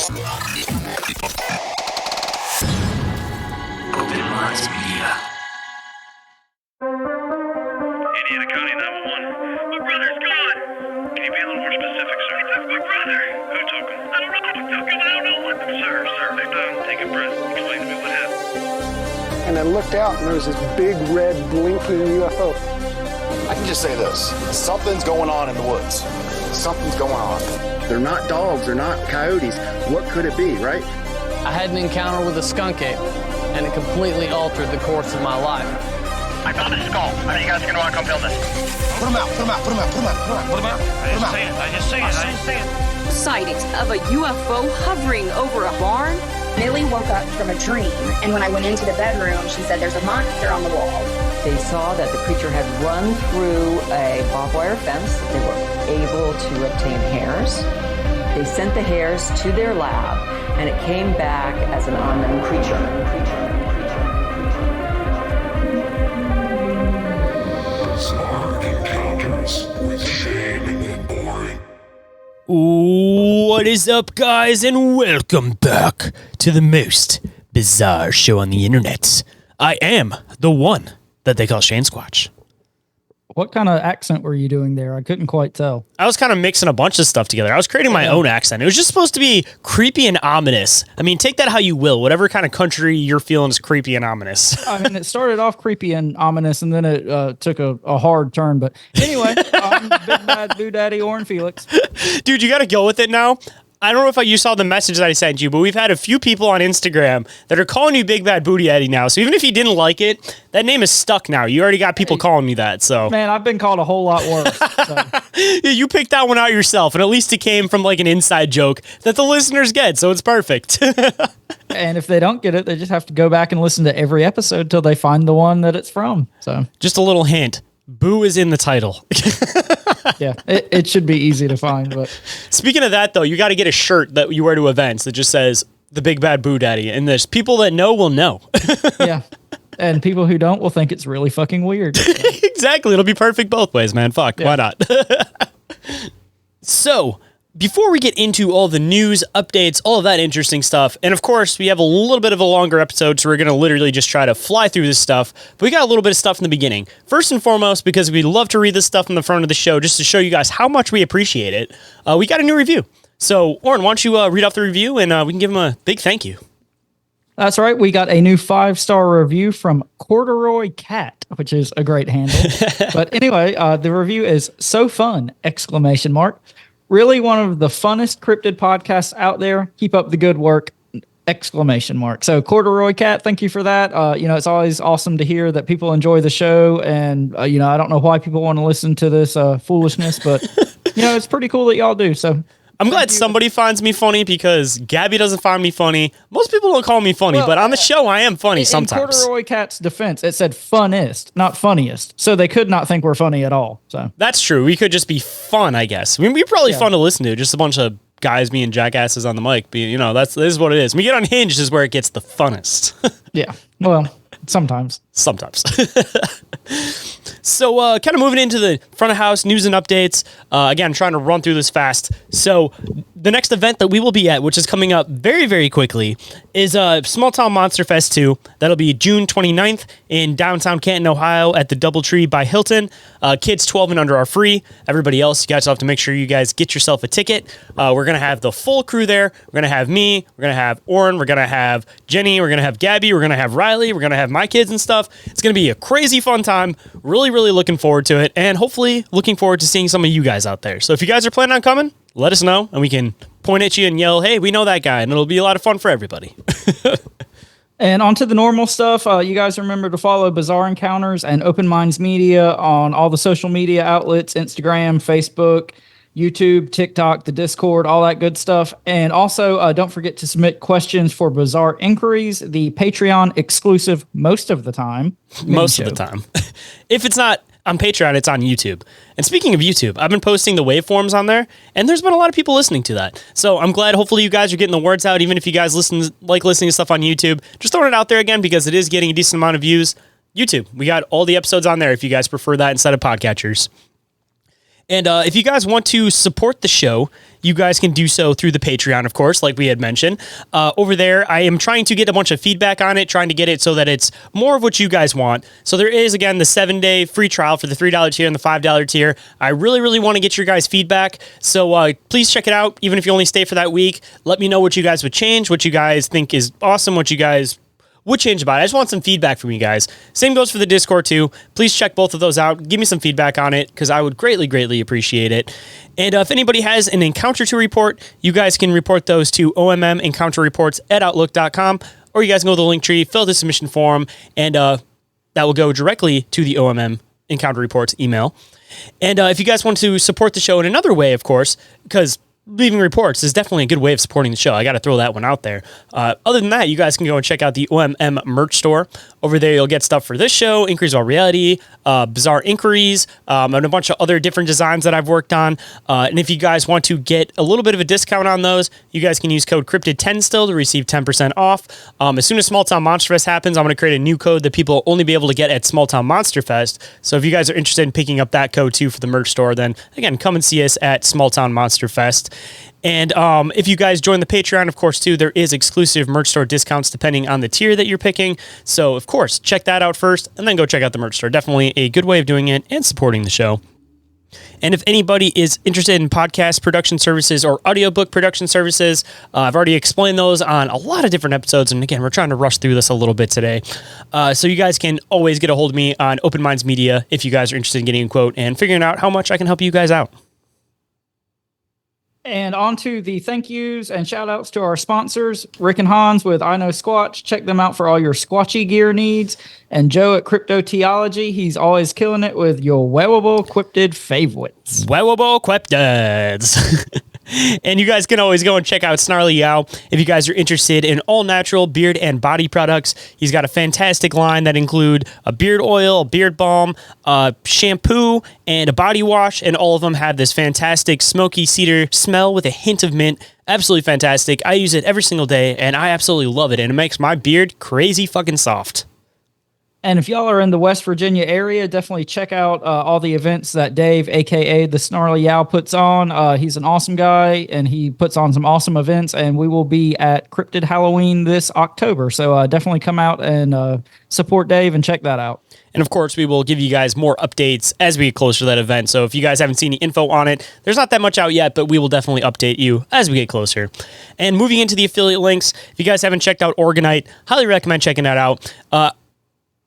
Open Minds Media. Indiana County 911. My brother's gone. Can you be a little more specific, sir? He took my brother. Who took him? I don't know who took him. I don't know what. Sir, take a breath. Explain to me what happened. And I looked out and there was this big red blinking UFO. I can just say this. Something's going on in the woods. Something's going on. They're not dogs, they're not coyotes. What could it be, right? I had an encounter with a skunk ape, and it completely altered the course of my life. I found a skull. I think you guys are going to want to come film this. Put him out. I just see it. Sightings of a UFO hovering over a barn. Millie woke up from a dream, and when I went into the bedroom, she said there's a monster on the wall. They saw that the creature had run through a barbed wire fence. They were able to obtain hairs. They sent the hairs to their lab, and it came back as an unknown creature. Bizarre Encounters with Shayn Orin. What is up, guys, and welcome back to the most bizarre show on the internet. I am the one that they call Shayn Squatch. What kind of accent were you doing there? I couldn't quite tell. I was kind of mixing a bunch of stuff together. I was creating my own accent. It was just supposed to be creepy and ominous. I mean, take that how you will. Whatever kind of country you're feeling is creepy and ominous. I mean, it started off creepy and ominous, and then it took a hard turn. But anyway, I'm Big Bad Boo Daddy Orin Felix. Dude, you got to go with it now. I don't know if you saw the message that I sent you, but we've had a few people on Instagram that are calling you Big Bad Booty Eddie now. So even if you didn't like it, that name is stuck now. You already got people calling me that. So man, I've been called a whole lot worse. So. You picked that one out yourself, and at least it came from like an inside joke that the listeners get, so it's perfect. And if they don't get it, they just have to go back and listen to every episode till they find the one that it's from. So just a little hint. Boo is in the title. Yeah, it should be easy to find. But speaking of that, though, you got to get a shirt that you wear to events that just says the Big Bad Boo Daddy. And there's people that know will know. Yeah. And people who don't will think it's really fucking weird. Exactly. It'll be perfect both ways, man. Fuck. Yeah. Why not? So, before we get into all the news, updates, all of that interesting stuff, and of course, we have a little bit of a longer episode, so we're going to literally just try to fly through this stuff, but we got a little bit of stuff in the beginning. First and foremost, because we love to read this stuff in the front of the show, just to show you guys how much we appreciate it, we got a new review. So, Orin, why don't you read off the review, and we can give him a big thank you. That's right. We got a new 5-star review from Corduroy Cat, which is a great handle. But anyway, the review is so fun! ! Really one of the funnest cryptid podcasts out there. Keep up the good work! ! So Corduroy Cat, thank you for that. It's always awesome to hear that people enjoy the show. And, I don't know why people want to listen to this foolishness, but, it's pretty cool that y'all do. So I'm glad somebody finds me funny because Gabby doesn't find me funny. Most people don't call me funny, but on the show, I am funny sometimes. In Corduroy Cat's defense, it said funnest, not funniest. So they could not think we're funny at all. So that's true. We could just be fun, I guess. I mean, we're probably fun to listen to. Just a bunch of guys being jackasses on the mic. This is what it is. When we get unhinged is where it gets the funnest. Yeah. Well, sometimes. So, kind of moving into the front of house news and updates. Again, trying to run through this fast. So, the next event that we will be at, which is coming up very, very quickly, is Small Town Monster Fest 2. That'll be June 29th in downtown Canton, Ohio at the Doubletree by Hilton. Kids 12 and under are free. Everybody else, you guys have to make sure you guys get yourself a ticket. We're going to have the full crew there. We're going to have me. We're going to have Orin. We're going to have Jenny. We're going to have Gabby. We're going to have Ryley. We're going to have my kids and stuff. It's going to be a crazy fun time. Really, really looking forward to it. And hopefully looking forward to seeing some of you guys out there. So if you guys are planning on coming, let us know. And we can point at you and yell, hey, we know that guy. And it'll be a lot of fun for everybody. And on to the normal stuff. You guys remember to follow Bizarre Encounters and Open Minds Media on all the social media outlets, Instagram, Facebook, YouTube, TikTok, the Discord, all that good stuff. And also, don't forget to submit questions for Bizarre Inquiries, the Patreon exclusive most of the time. Most of the time. If it's not on Patreon, it's on YouTube. And speaking of YouTube, I've been posting the waveforms on there, and there's been a lot of people listening to that. So I'm glad, hopefully you guys are getting the words out, even if you guys like listening to stuff on YouTube. Just throwing it out there again because it is getting a decent amount of views. YouTube, we got all the episodes on there if you guys prefer that instead of podcatchers. And if you guys want to support the show, you guys can do so through the Patreon, of course, like we had mentioned. Over there, I am trying to get a bunch of feedback on it, trying to get it so that it's more of what you guys want. So there is, again, the 7-day free trial for the $3 tier and the $5 tier. I really, really want to get your guys' feedback. So please check it out, even if you only stay for that week. Let me know what you guys would change, what you guys think is awesome, what you guys would change about it. I just want some feedback from you guys. Same goes for the Discord too. Please check both of those out. Give me some feedback on it because I would greatly, greatly appreciate it. And if anybody has an encounter to report, you guys can report those to ommencounterreports@outlook.com, or you guys can go to the link tree, fill out the submission form, and that will go directly to the OMM Encounter Reports email. And if you guys want to support the show in another way, of course, because leaving reports is definitely a good way of supporting the show. I got to throw that one out there. Other than that, you guys can go and check out the OMM merch store. Over there, you'll get stuff for this show, Inquiries About Reality, Bizarre Inquiries, and a bunch of other different designs that I've worked on. And if you guys want to get a little bit of a discount on those, you guys can use code Cryptid10 still to receive 10% off. As soon as Small Town Monster Fest happens, I'm going to create a new code that people will only be able to get at Small Town Monster Fest. So if you guys are interested in picking up that code too for the merch store, then again, come and see us at Small Town Monster Fest. And if you guys join the Patreon, of course, too, there is exclusive merch store discounts depending on the tier that you're picking. So, of course, check that out first and then go check out the merch store. Definitely a good way of doing it and supporting the show. And if anybody is interested in podcast production services or audiobook production services, I've already explained those on a lot of different episodes. And again, we're trying to rush through this a little bit today. So you guys can always get a hold of me on Open Minds Media if you guys are interested in getting a quote and figuring out how much I can help you guys out. And on to the thank yous and shout outs to our sponsors, Rick and Hans with IKNOWSQUATCH. Check them out for all your squatchy gear needs. And Joe at Cryptoteeology. He's always killing it with your wearable cryptid favorites. Wearable cryptids. And you guys can always go and check out Snarly Yow if you guys are interested in all natural beard and body products. He's got a fantastic line that include a beard oil, a beard balm, a shampoo, and a body wash. And all of them have this fantastic smoky cedar smell with a hint of mint. Absolutely fantastic. I use it every single day and I absolutely love it. And it makes my beard crazy fucking soft. And if y'all are in the West Virginia area, definitely check out all the events that Dave, a.k.a. the Snarly Yow, puts on. He's an awesome guy, and he puts on some awesome events, and we will be at Cryptid Halloween this October. So definitely come out and support Dave and check that out. And of course, we will give you guys more updates as we get closer to that event. So if you guys haven't seen the info on it, there's not that much out yet, but we will definitely update you as we get closer. And moving into the affiliate links, if you guys haven't checked out Oregon-ite, highly recommend checking that out.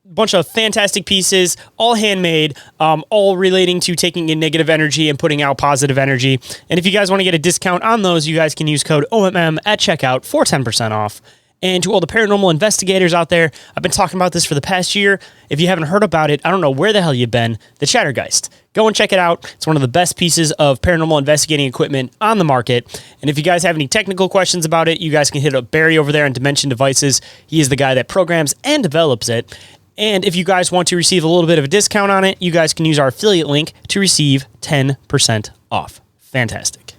Bunch of fantastic pieces, all handmade, all relating to taking in negative energy and putting out positive energy. And if you guys want to get a discount on those, you guys can use code OMM at checkout for 10% off. And to all the paranormal investigators out there, I've been talking about this for the past year. If you haven't heard about it, I don't know where the hell you've been. The Chattergeist. Go and check it out. It's one of the best pieces of paranormal investigating equipment on the market. And if you guys have any technical questions about it, you guys can hit up Barry over there on Dimension Devices. He is the guy that programs and develops it. And if you guys want to receive a little bit of a discount on it, you guys can use our affiliate link to receive 10% off. Fantastic.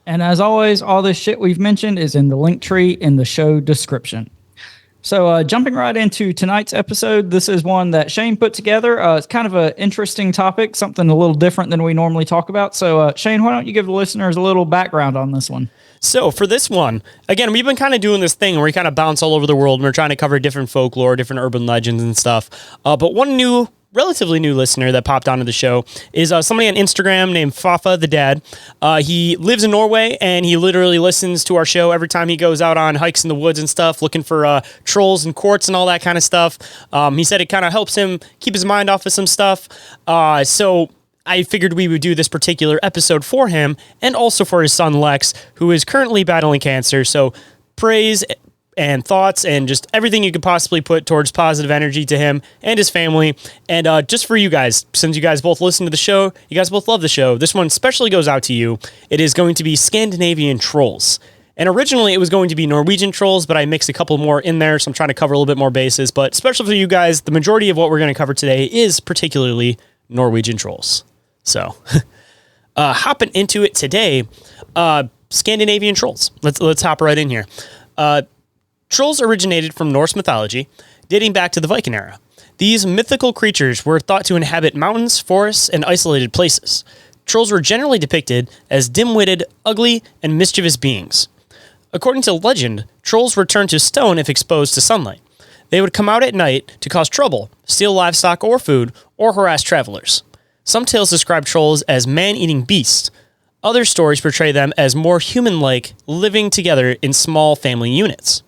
And as always, all this shit we've mentioned is in the link tree in the show description. So jumping right into tonight's episode, this is one that Shayn put together. It's kind of an interesting topic, something a little different than we normally talk about. So Shayn, why don't you give the listeners a little background on this one? So for this one, again, we've been kind of doing this thing where we kind of bounce all over the world and we're trying to cover different folklore, different urban legends and stuff. But one relatively new listener that popped onto the show is somebody on Instagram named Fafa the Dad. He lives in Norway and he literally listens to our show every time he goes out on hikes in the woods and stuff, looking for trolls and quartz and all that kind of stuff. He said it kind of helps him keep his mind off of some stuff. So I figured we would do this particular episode for him and also for his son Lex, who is currently battling cancer. So praise and thoughts and just everything you could possibly put towards positive energy to him and his family. And just for you guys, since you guys both listen to the show, you guys both love the show, this one especially goes out to you. It is going to be Scandinavian trolls. And originally it was going to be Norwegian trolls, but I mixed a couple more in there, so I'm trying to cover a little bit more bases. But especially for you guys, the majority of what we're going to cover today is particularly Norwegian trolls. So, hopping into it today, Scandinavian trolls. Let's hop right in here. Trolls originated from Norse mythology, dating back to the Viking era. These mythical creatures were thought to inhabit mountains, forests, and isolated places. trolls were generally depicted as dim-witted, ugly, and mischievous beings. According to legend, trolls would turn to stone if exposed to sunlight. They would come out at night to cause trouble, steal livestock or food, or harass travelers. Some tales describe trolls as man-eating beasts. Other stories portray them as more human-like, living together in small family units.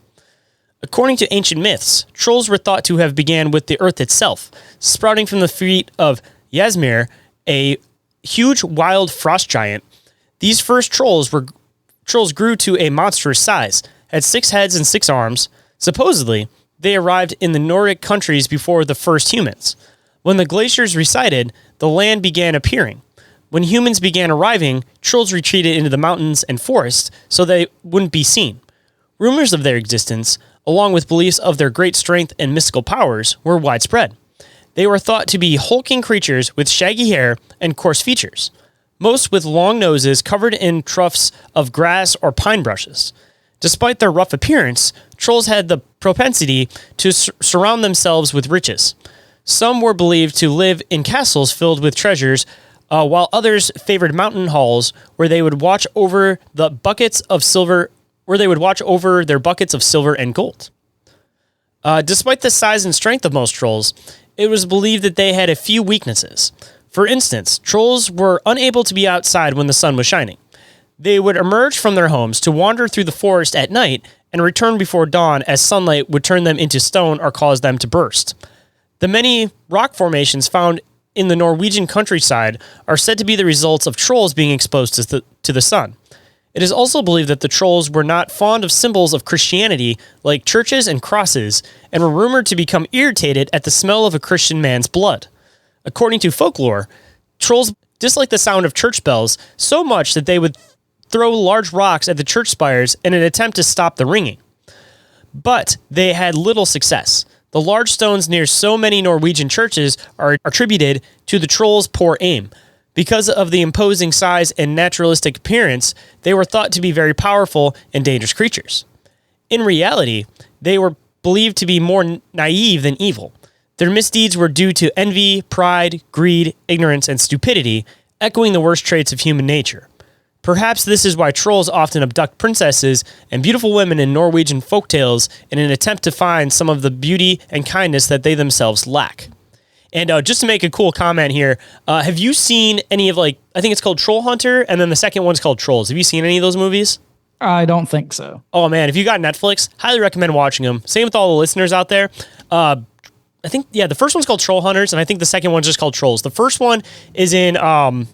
According to ancient myths, trolls were thought to have began with the earth itself, sprouting from the feet of Yasmir, a huge wild frost giant. These first trolls grew to a monstrous size, had 6 heads and 6 arms. Supposedly, they arrived in the Nordic countries before the first humans. When the glaciers receded, the land began appearing. When humans began arriving, trolls retreated into the mountains and forests so they wouldn't be seen. Rumors of their existence, along with beliefs of their great strength and mystical powers, were widespread. They were thought to be hulking creatures with shaggy hair and coarse features, most with long noses covered in tufts of grass or pine bushes. Despite their rough appearance, trolls had the propensity to surround themselves with riches. Some were believed to live in castles filled with treasures, while others favored mountain halls where they would watch over their buckets of silver and gold. Despite the size and strength of most trolls, it was believed that they had a few weaknesses. For instance, trolls were unable to be outside when the sun was shining. They would emerge from their homes to wander through the forest at night and return before dawn, as sunlight would turn them into stone or cause them to burst. The many rock formations found in the Norwegian countryside are said to be the results of trolls being exposed to the sun. It is also believed that the trolls were not fond of symbols of Christianity like churches and crosses, and were rumored to become irritated at the smell of a Christian man's blood. According to folklore, trolls disliked the sound of church bells so much that they would throw large rocks at the church spires in an attempt to stop the ringing. But they had little success. The large stones near so many Norwegian churches are attributed to the trolls' poor aim. Because of the imposing size and naturalistic appearance, they were thought to be very powerful and dangerous creatures. In reality, they were believed to be more naive than evil. Their misdeeds were due to envy, pride, greed, ignorance, and stupidity, echoing the worst traits of human nature. Perhaps this is why trolls often abduct princesses and beautiful women in Norwegian folktales in an attempt to find some of the beauty and kindness that they themselves lack. And just to make a cool comment here, have you seen any of, I think it's called Troll Hunter, and then the second one's called Trolls. Have you seen any of those movies? I don't think so. Oh, man, if you got Netflix, highly recommend watching them. Same with all the listeners out there. I think, the first one's called Troll Hunters, and I think the second one's just called Trolls. The first one is in...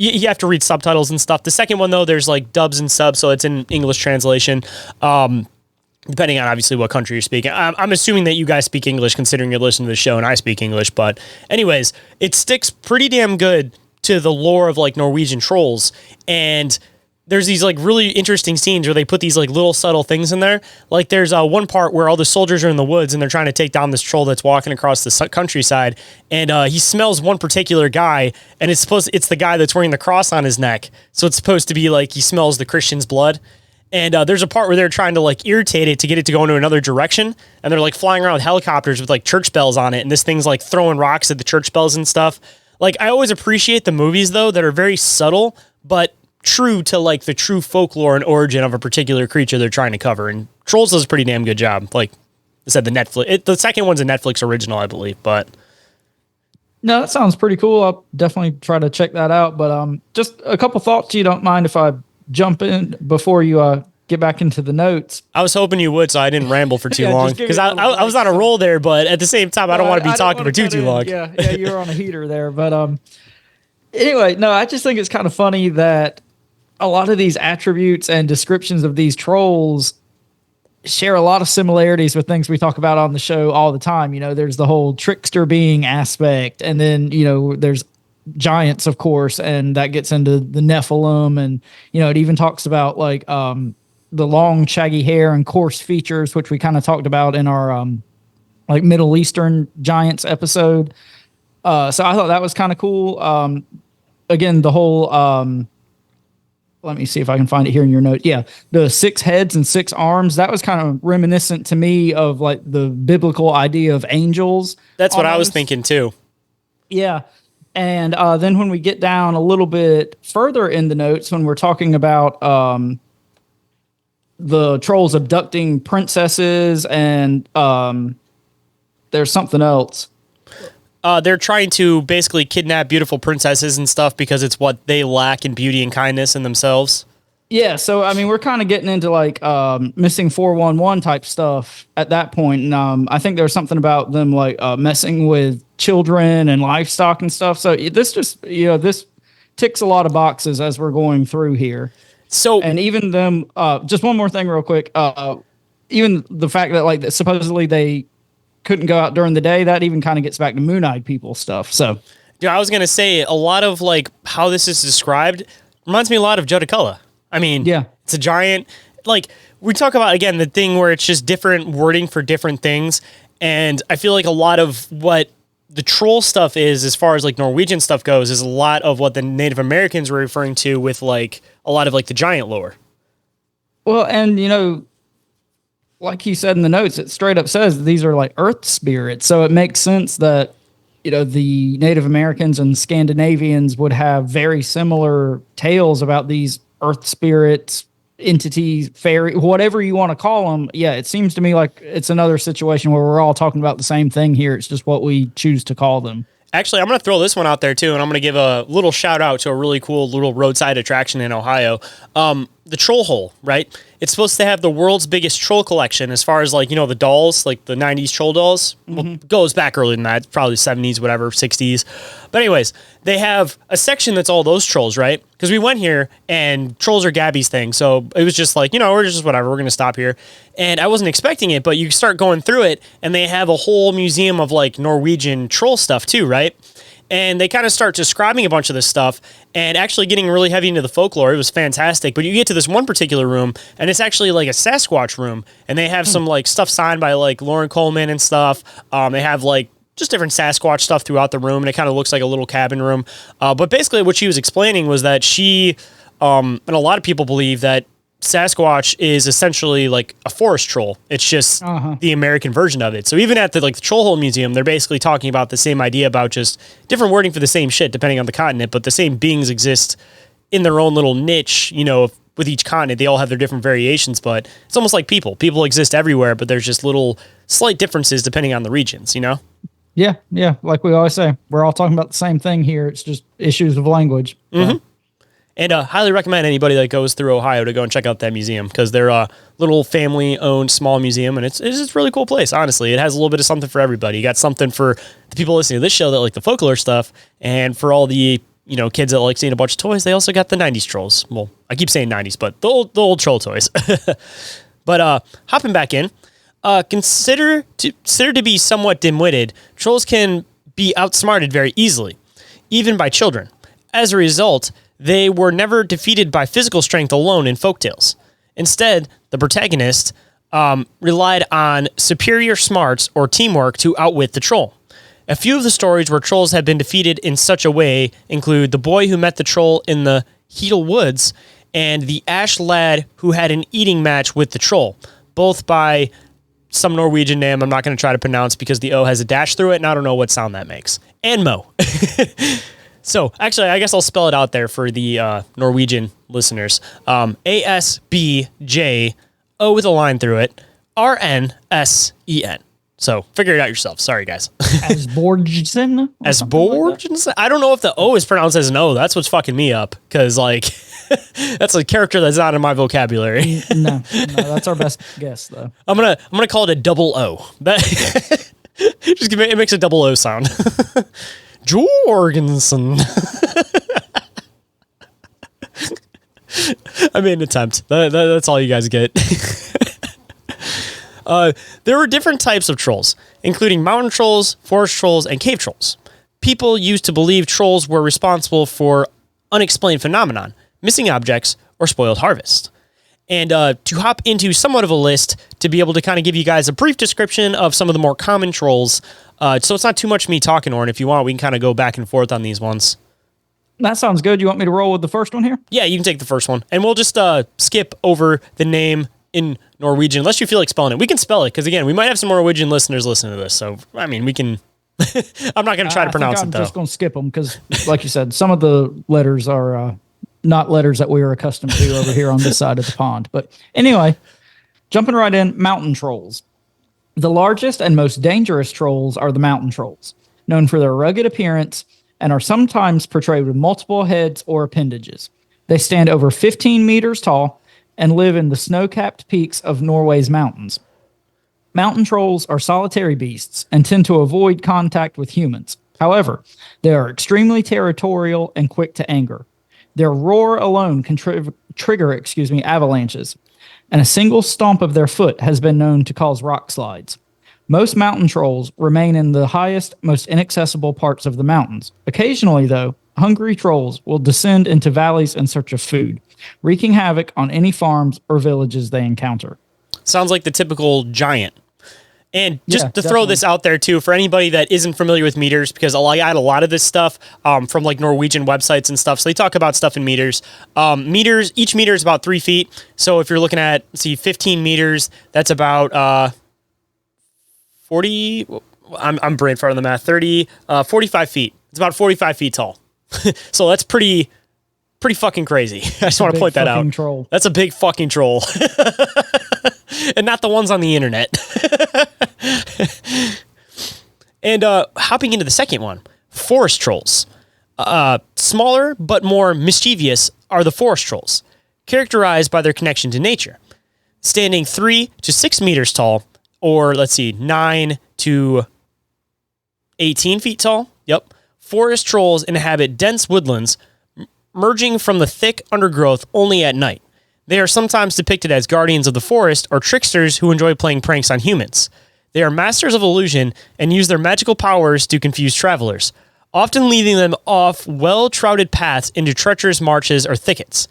You have to read subtitles and stuff. The second one, though, there's dubs and subs, so it's in English translation, depending on obviously what country you're speaking. I'm assuming that you guys speak English, considering you're listening to the show, and I speak English. But anyways, it sticks pretty damn good to the lore of Norwegian trolls, and there's these really interesting scenes where they put these little subtle things in there. There's one part where all the soldiers are in the woods and they're trying to take down this troll that's walking across the countryside, and he smells one particular guy, and it's the guy that's wearing the cross on his neck. So it's supposed to be he smells the Christian's blood. And there's a part where they're trying to irritate it to get it to go into another direction, and they're flying around with helicopters with church bells on it, and this thing's throwing rocks at the church bells and stuff. I always appreciate the movies though that are very subtle but true to the true folklore and origin of a particular creature they're trying to cover. And Trolls does a pretty damn good job. Like I said, the second one's a Netflix original, I believe. But no, that sounds pretty cool. I'll definitely try to check that out. But just a couple thoughts. You don't mind if I jump in before you get back into the notes? I was hoping you would, so I didn't ramble for too long, because I was on a roll there. But at the same time, I don't want to be talking for too long. Yeah, you're on a heater there. But anyway, no, I just think it's kind of funny that a lot of these attributes and descriptions of these trolls share a lot of similarities with things we talk about on the show all the time. You know, there's the whole trickster being aspect, and then, you know, there's giants, of course, and that gets into the Nephilim, and, you know, it even talks about like the long shaggy hair and coarse features, which we kind of talked about in our like Middle Eastern giants episode. So I thought that was kind of cool. Again, the whole let me see if I can find it here in your note. Yeah, the 6 heads and 6 arms, that was kind of reminiscent to me of like the biblical idea of angels. That's almost what I was thinking too. Yeah. And then when we get down a little bit further in the notes, when we're talking about the trolls abducting princesses and there's something else. They're trying to basically kidnap beautiful princesses and stuff because it's what they lack in beauty and kindness in themselves. Yeah, so I mean, we're kind of getting into like missing 411 type stuff at that point, and I think there's something about them like messing with children and livestock and stuff. So this just this ticks a lot of boxes as we're going through here. So and even them, just one more thing, real quick. Even the fact that like supposedly they couldn't go out during the day, that even kind of gets back to moon-eyed people stuff. So yeah, I was gonna say a lot of like how this is described reminds me a lot of Jodiculla. I mean, yeah, it's a giant, like we talk about again, the thing where it's just different wording for different things. And I feel like a lot of what the troll stuff is, as far as like Norwegian stuff goes, is a lot of what the Native Americans were referring to with like a lot of like the giant lore. Well, and like you said in the notes, it straight up says these are like earth spirits. So it makes sense that, the Native Americans and Scandinavians would have very similar tales about these earth spirits, entities, fairy, whatever you want to call them. Yeah, it seems to me like it's another situation where we're all talking about the same thing here. It's just what we choose to call them. Actually, I'm going to throw this one out there too, and I'm going to give a little shout out to a really cool little roadside attraction in Ohio. The Troll Hole, right? It's supposed to have the world's biggest troll collection as far as like, the dolls, like the 90s troll dolls. Well, goes back earlier than that, probably 70s, whatever, 60s. But anyways, they have a section that's all those trolls, right? Because we went here and trolls are Gabby's thing. So it was just like, we're just whatever, we're going to stop here. And I wasn't expecting it, but you start going through it and they have a whole museum of like Norwegian troll stuff too, right? And they kind of start describing a bunch of this stuff and actually getting really heavy into the folklore. It was fantastic. But you get to this one particular room, and it's actually like a Sasquatch room. And they have some like stuff signed by like Lauren Coleman and stuff. They have like just different Sasquatch stuff throughout the room, and it kind of looks like a little cabin room. But basically what she was explaining was that she, and a lot of people believe that Sasquatch is essentially like a forest troll. It's just the American version of it. So even at the Troll Hole Museum, they're basically talking about the same idea about just different wording for the same shit depending on the continent, but the same beings exist in their own little niche, with each continent. They all have their different variations, but it's almost like people. People exist everywhere, but there's just little slight differences depending on the regions, Yeah, like we always say, we're all talking about the same thing here. It's just issues of language. Mm-hmm. And highly recommend anybody that goes through Ohio to go and check out that museum because they're a little family-owned small museum, and it's just a really cool place, honestly. It has a little bit of something for everybody. You got something for the people listening to this show that like the folklore stuff, and for all the kids that like seeing a bunch of toys, they also got the 90s trolls. Well, I keep saying 90s, but the old troll toys. But hopping back in, consider to be somewhat dim-witted, trolls can be outsmarted very easily, even by children. As a result, they were never defeated by physical strength alone in folktales. Instead, the protagonist relied on superior smarts or teamwork to outwit the troll. A few of the stories where trolls have been defeated in such a way include The Boy Who Met the Troll in the Heedle Woods and The Ash Lad Who Had an Eating Match with the Troll, both by some Norwegian name I'm not going to try to pronounce because the O has a dash through it, and I don't know what sound that makes. And Mo. So, actually, I guess I'll spell it out there for the Norwegian listeners. ASBJ, O with a line through it, RNSEN. So, figure it out yourself. Sorry, guys. Asborgsen? Asborgsen? I don't know if the O is pronounced as an O. That's what's fucking me up. Because, that's a character that's not in my vocabulary. No, that's our best guess, though. I'm gonna call it a double O. It makes a double O sound. Jorgensen. I made an attempt. That's all you guys get. There were different types of trolls, including mountain trolls, forest trolls, and cave trolls. People used to believe trolls were responsible for unexplained phenomenon, missing objects, or spoiled harvest. And to hop into somewhat of a list to be able to kind of give you guys a brief description of some of the more common trolls. So it's not too much me talking, Orin. If you want, we can kind of go back and forth on these ones. That sounds good. You want me to roll with the first one here? Yeah, you can take the first one. And we'll just skip over the name in Norwegian, unless you feel like spelling it. We can spell it, because again, we might have some Norwegian listeners listening to this. So, I mean, we can I'm not going to try to pronounce it, though. I'm just going to skip them because, like you said, some of the letters are not letters that we are accustomed to over here on this side of the pond. But anyway, jumping right in, mountain trolls. The largest and most dangerous trolls are the mountain trolls, known for their rugged appearance and are sometimes portrayed with multiple heads or appendages. They stand over 15 meters tall and live in the snow-capped peaks of Norway's mountains. Mountain trolls are solitary beasts and tend to avoid contact with humans. However, they are extremely territorial and quick to anger. Their roar alone can trigger avalanches, and a single stomp of their foot has been known to cause rock slides. Most mountain trolls remain in the highest, most inaccessible parts of the mountains. Occasionally, though, hungry trolls will descend into valleys in search of food, wreaking havoc on any farms or villages they encounter. Sounds like the typical giant. And just to throw definitely. this out there, too, for anybody that isn't familiar with meters, because I got a lot of this stuff from like Norwegian websites and stuff. So they talk about stuff in meters. Each meter is about 3 feet. So if you're looking at, 15 meters, that's about 40. I'm brain fart on the math. 45 feet. It's about 45 feet tall. So that's pretty fucking crazy. I just want to point that out. Troll. That's a big fucking troll. And not the ones on the internet. And hopping into the second one, forest trolls. Smaller but more mischievous are the forest trolls, characterized by their connection to nature. Standing 3 to 6 meters tall, or 9 to 18 feet tall. Yep. Forest trolls inhabit dense woodlands, merging from the thick undergrowth only at night. They are sometimes depicted as guardians of the forest or tricksters who enjoy playing pranks on humans. They are masters of illusion and use their magical powers to confuse travelers, often leading them off well-trodden paths into treacherous marshes or thickets.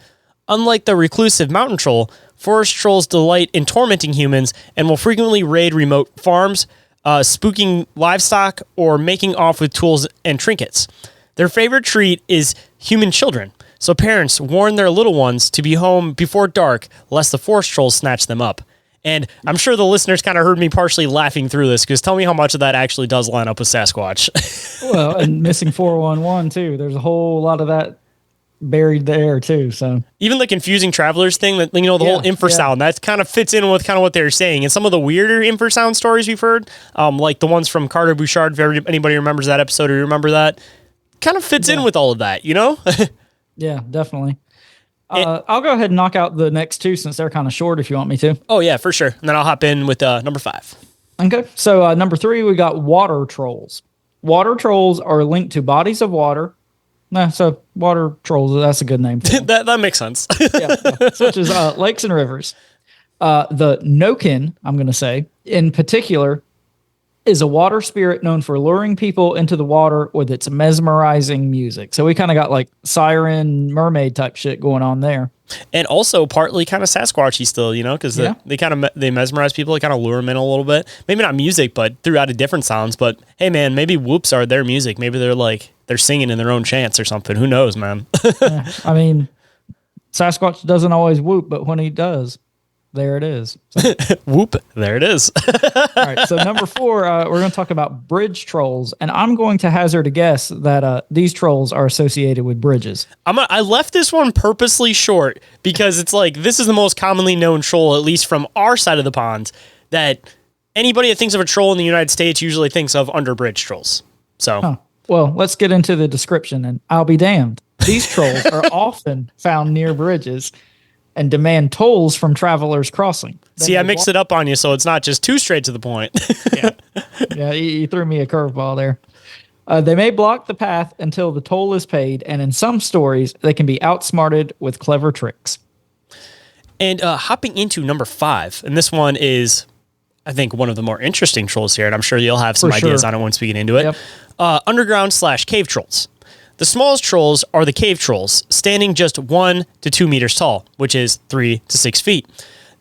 Unlike the reclusive mountain troll, forest trolls delight in tormenting humans and will frequently raid remote farms, spooking livestock, or making off with tools and trinkets. Their favorite treat is human children, so parents warn their little ones to be home before dark lest the forest trolls snatch them up. And I'm sure the listeners kind of heard me partially laughing through this, because tell me how much of that actually does line up with Sasquatch. Well, and missing 411 too. There's a whole lot of that buried there too. So even the confusing travelers thing, that the whole infrasound, that kind of fits in with kind of what they're saying. And some of the weirder infrasound stories we've heard, like the ones from Carter Bouchard, if anybody remembers that episode or you remember that, kind of fits in with all of that, Yeah, definitely. I'll go ahead and knock out the next two since they're kind of short if you want me to. Oh, yeah, for sure. And then I'll hop in with number 5. Okay. So number 3, we got water trolls. Water trolls are linked to bodies of water. So water trolls, that's a good name for them. that makes sense. yeah, such as lakes and rivers. The Noken, I'm going to say, in particular, is a water spirit known for luring people into the water with its mesmerizing music. So we kind of got like siren, mermaid type shit going on there. And also partly kind of Sasquatchy still, because they mesmerize people, they kind of lure them in a little bit. Maybe not music, but throughout different sounds. But hey, man, maybe whoops are their music. Maybe they're singing in their own chants or something. Who knows, man? Yeah, I mean, Sasquatch doesn't always whoop, but when he does, there it is. So. Whoop, there it is. All right, so number 4, we're going to talk about bridge trolls, and I'm going to hazard a guess that these trolls are associated with bridges. I left this one purposely short because it's like this is the most commonly known troll, at least from our side of the pond, that anybody that thinks of a troll in the United States usually thinks of underbridge trolls. So, well, let's get into the description, and I'll be damned. These trolls are often found near bridges and demand tolls from travelers crossing. See, I mixed it up on you, so it's not just too straight to the point. Yeah, you threw me a curveball there. They may block the path until the toll is paid, and in some stories, they can be outsmarted with clever tricks. And hopping into number 5, and this one is, I think, one of the more interesting trolls here, and I'm sure you'll have some ideas on it once we get into it. Yep. Underground/cave trolls. The smallest trolls are the cave trolls, standing just 1 to 2 meters tall, which is 3 to 6 feet.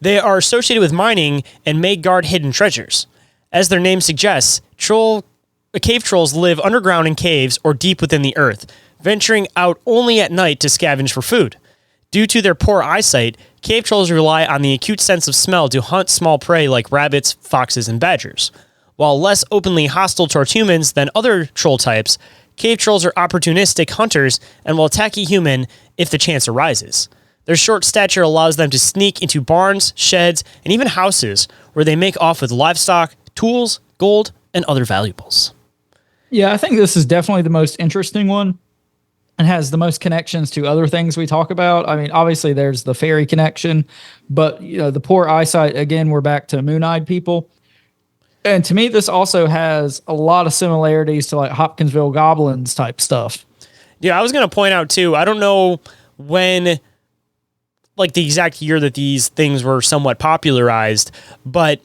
They are associated with mining and may guard hidden treasures. As their name suggests, cave trolls live underground in caves or deep within the earth, venturing out only at night to scavenge for food. Due to their poor eyesight, cave trolls rely on the acute sense of smell to hunt small prey like rabbits, foxes, and badgers. While less openly hostile towards humans than other troll types, cave trolls are opportunistic hunters and will attack a human if the chance arises. Their short stature allows them to sneak into barns, sheds, and even houses where they make off with livestock, tools, gold, and other valuables. Yeah, I think this is definitely the most interesting one and has the most connections to other things we talk about. I mean, obviously there's the fairy connection, but the poor eyesight, again, we're back to moon-eyed people. And to me, this also has a lot of similarities to like Hopkinsville goblins type stuff. Yeah, I was going to point out too, I don't know when, like the exact year that these things were somewhat popularized, but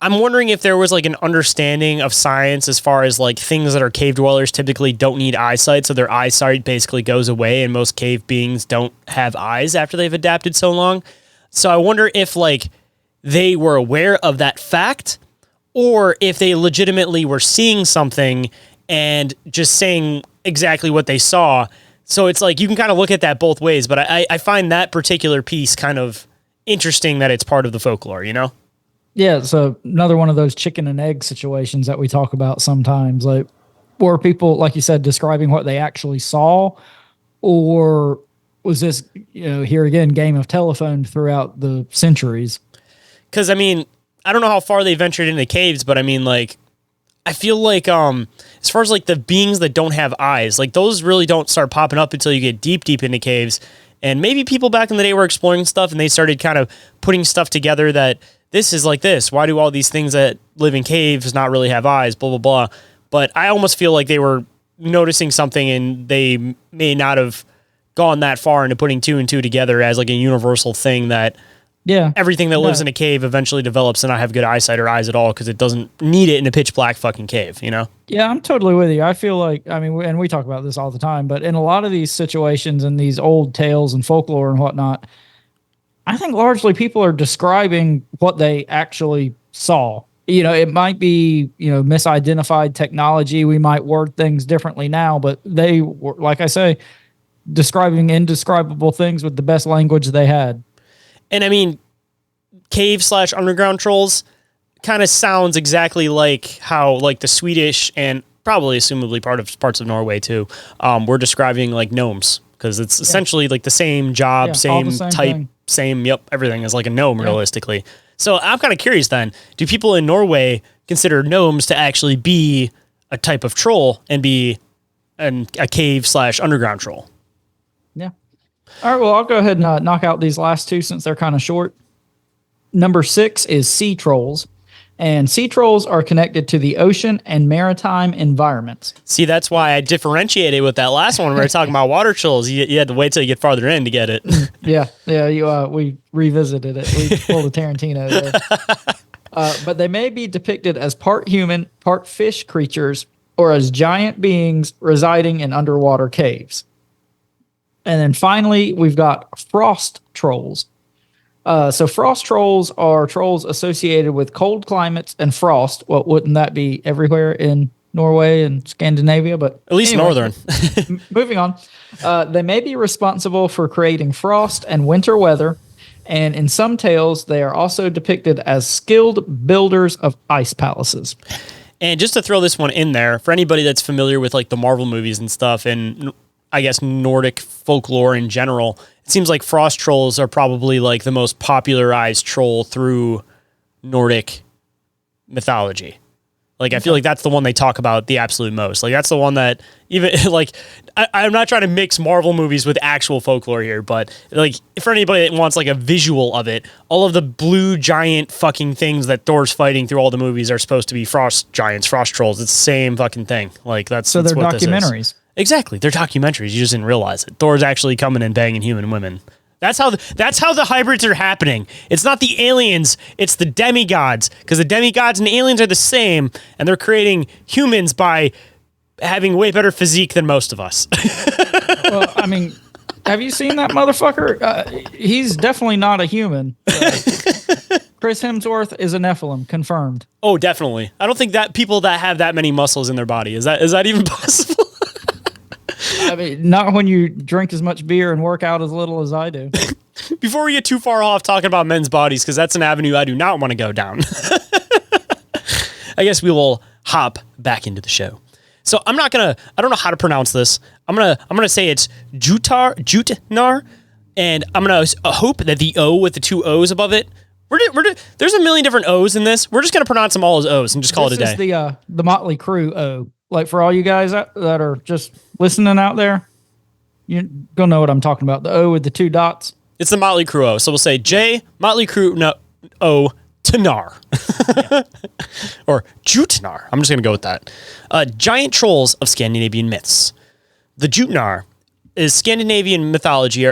I'm wondering if there was like an understanding of science as far as like things that are cave dwellers typically don't need eyesight. So their eyesight basically goes away and most cave beings don't have eyes after they've adapted so long. So I wonder if like they were aware of that fact or if they legitimately were seeing something and just saying exactly what they saw. So it's like you can kind of look at that both ways, but I find that particular piece kind of interesting that it's part of the folklore, you know? Yeah, so another one of those chicken and egg situations that we talk about sometimes, like, were people, like you said, describing what they actually saw, or was this, here again, game of telephone throughout the centuries? Because, I mean, I don't know how far they ventured into caves, but I mean, like, I feel like, as far as like the beings that don't have eyes, like those really don't start popping up until you get deep into caves. And maybe people back in the day were exploring stuff and they started kind of putting stuff together that this is like this. Why do all these things that live in caves not really have eyes? Blah, blah, blah. But I almost feel like they were noticing something and they may not have gone that far into putting two and two together as like a universal thing that everything that lives in a cave eventually develops and not have good eyesight or eyes at all because it doesn't need it in a pitch black fucking cave, you know? Yeah, I'm totally with you. I feel like, I mean, and we talk about this all the time, but in a lot of these situations and these old tales and folklore and whatnot, I think largely people are describing what they actually saw. It might be, misidentified technology. We might word things differently now, but they were, like I say, describing indescribable things with the best language they had. And I mean, cave/underground trolls kind of sounds exactly like how like the Swedish and probably assumably parts of Norway too, were describing like gnomes because it's essentially like the same job, same type. Thing. Same, everything is like a gnome realistically. So I'm kind of curious then, do people in Norway consider gnomes to actually be a type of troll and be a cave/underground troll? Yeah. All right, well, I'll go ahead and knock out these last two since they're kind of short. Number 6 is sea trolls. And sea trolls are connected to the ocean and maritime environments. See, that's why I differentiated with that last one. We were talking about water trolls. You had to wait till you get farther in to get it. Yeah. We revisited it. We pulled a Tarantino there. But they may be depicted as part human, part fish creatures, or as giant beings residing in underwater caves. And then finally, we've got frost trolls. So frost trolls are trolls associated with cold climates and frost. Well, wouldn't that be everywhere in Norway and Scandinavia? But at least anyway, northern. Moving on. They may be responsible for creating frost and winter weather. And in some tales, they are also depicted as skilled builders of ice palaces. And just to throw this one in there, for anybody that's familiar with like the Marvel movies and stuff, and I guess Nordic folklore in general, it seems like frost trolls are probably like the most popularized troll through Nordic mythology. Like, I feel like that's the one they talk about the absolute most. Like, that's the one that even like, I'm not trying to mix Marvel movies with actual folklore here, but like for anybody that wants like a visual of it, all of the blue giant fucking things that Thor's fighting through all the movies are supposed to be frost giants, frost trolls. It's the same fucking thing. Like that's so that's they're what documentaries. This is. Exactly. They're documentaries. You just didn't realize it. Thor's actually coming and banging human women. That's how the hybrids are happening. It's not the aliens, it's the demigods, because the demigods and the aliens are the same, and they're creating humans by having way better physique than most of us. Well, I mean, have you seen that motherfucker? He's definitely not a human. Chris Hemsworth is a Nephilim, confirmed. Oh, definitely. I don't think that people that have that many muscles in their body, is that even possible? I mean, not when you drink as much beer and work out as little as I do. Before we get too far off talking about men's bodies, because that's an avenue I do not want to go down. I guess we will hop back into the show. So I don't know how to pronounce this. I'm gonna say it's Jutnar, and I'm gonna hope that the O with the two O's above it. There's a million different O's in this. We're just gonna pronounce them all as O's and just call it a day. This is the Motley Crue O. Like for all you guys that are just listening out there, you're gonna know what I'm talking about. The O with the two dots. It's the Motley Crue O. So we'll say J Motley Crue O Tanar. Or Jutnar. I'm just going to go with that. Giant trolls of Scandinavian myths. The Jutnar is Scandinavian mythology.